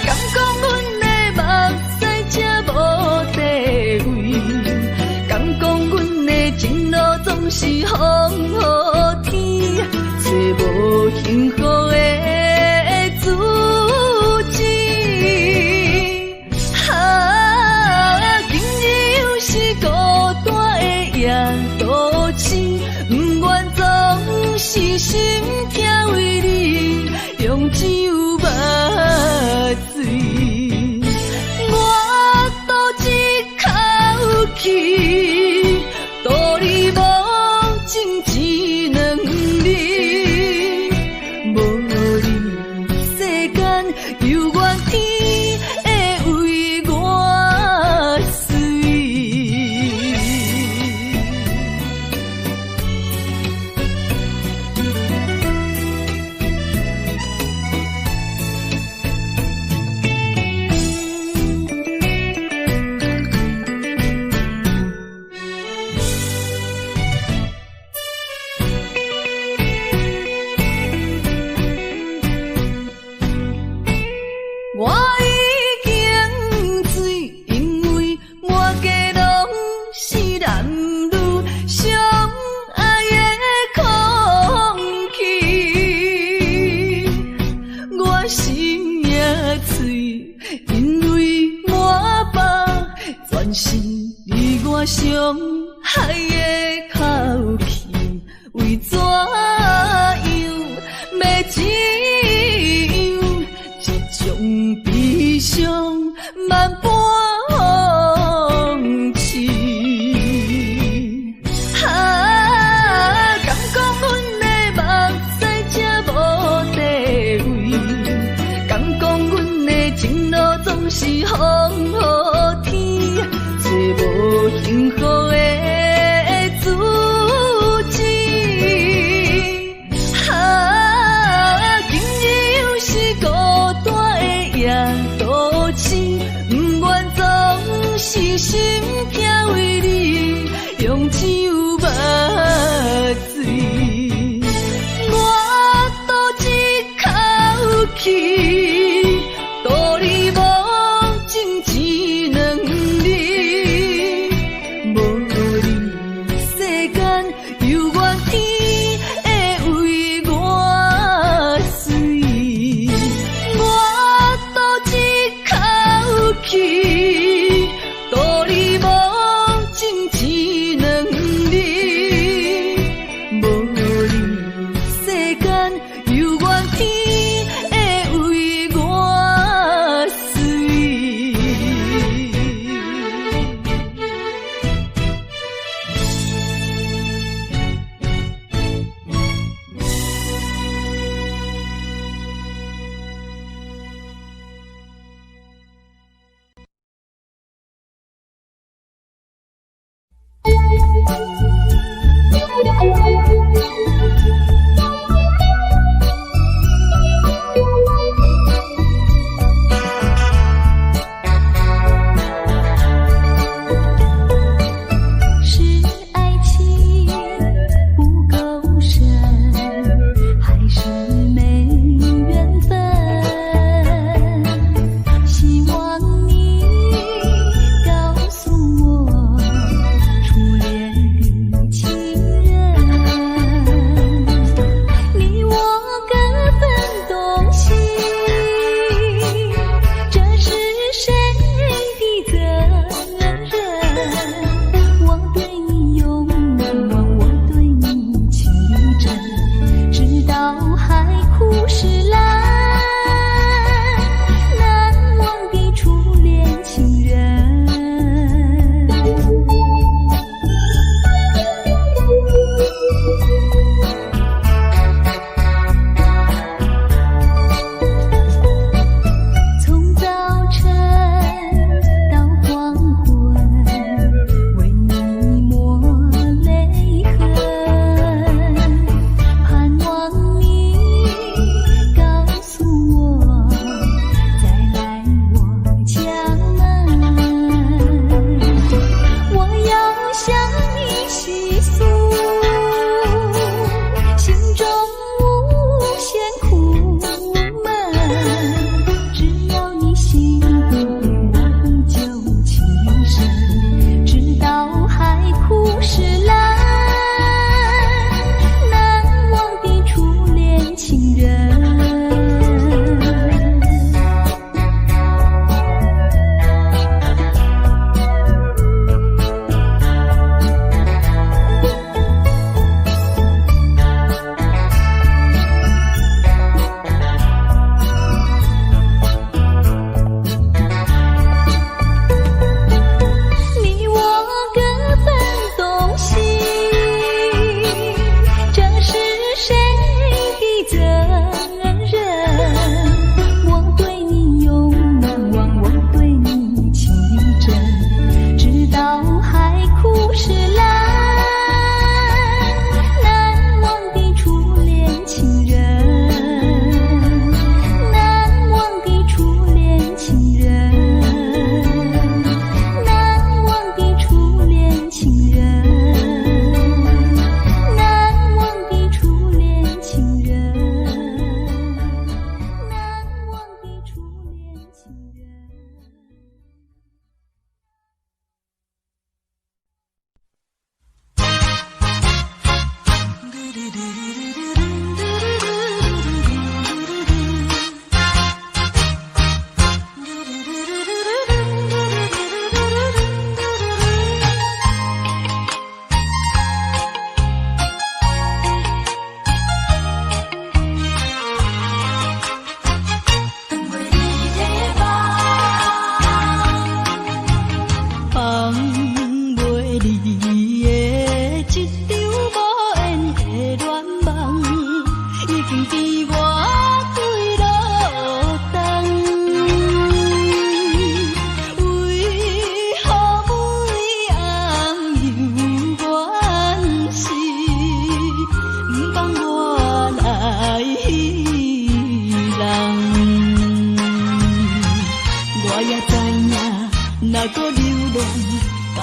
敢讲阮的目屎才无地位，敢讲阮的情路总是风雨天，找无幸福的自己。今日又是孤单夜多情，不愿总是心痛为你用酒目醉。我赌一口气，赌你无情一两日，无你世间犹原天会为我碎。我已经醉，因为满街拢是男女相爱的空气。我心也碎，因为满腹全是你我相爱的口气。为怎样要怎样？种悲伤万般放弃，敢讲阮的目屎才无地位，敢讲阮的情路总是风雨天，找无幸福的自己。今日又是孤单夜多情，不愿总是心痛为你用酒目醉。我赌一口气，赌你无情一两日，无你世间犹原天会为我碎。我赌一口气，赌你无情一两日，无你世间犹原天会为我碎。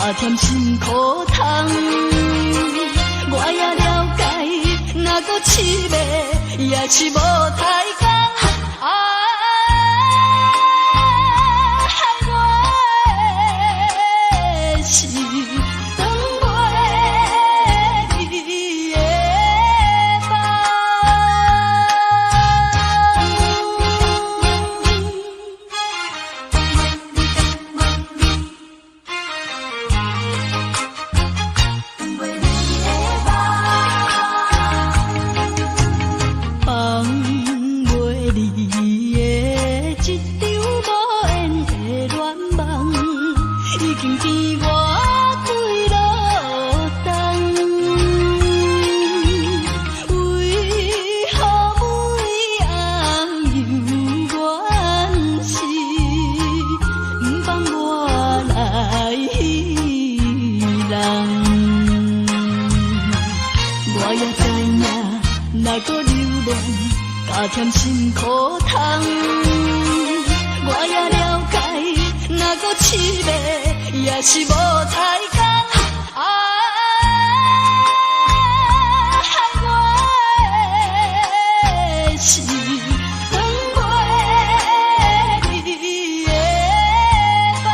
加添心苦痛。我也了解，若搁试袂，也是无太工。害我的是等袂你的梦。放袂离的一场无缘的恋梦，已经甜我几落冬。为何每暗又怨是不放我来彼人？我也知影，若搁留恋，加添心苦痛。我也了解，若搁试袂，也是无太工。害我的是等袂你的梦。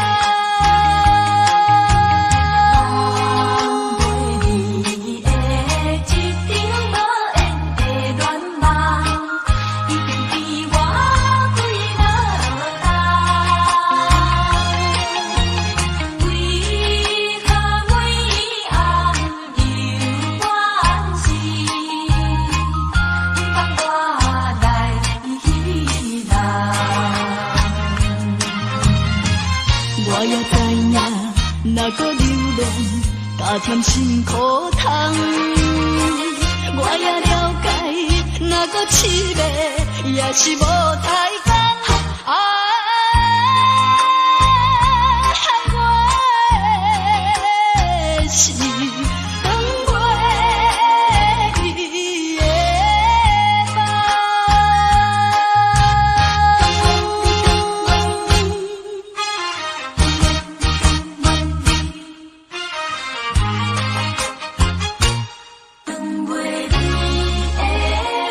我也知影，若搁留恋，加添心苦痛。我也了解，若搁试袂，也是无太工。害我的是等袂你的梦。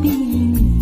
比你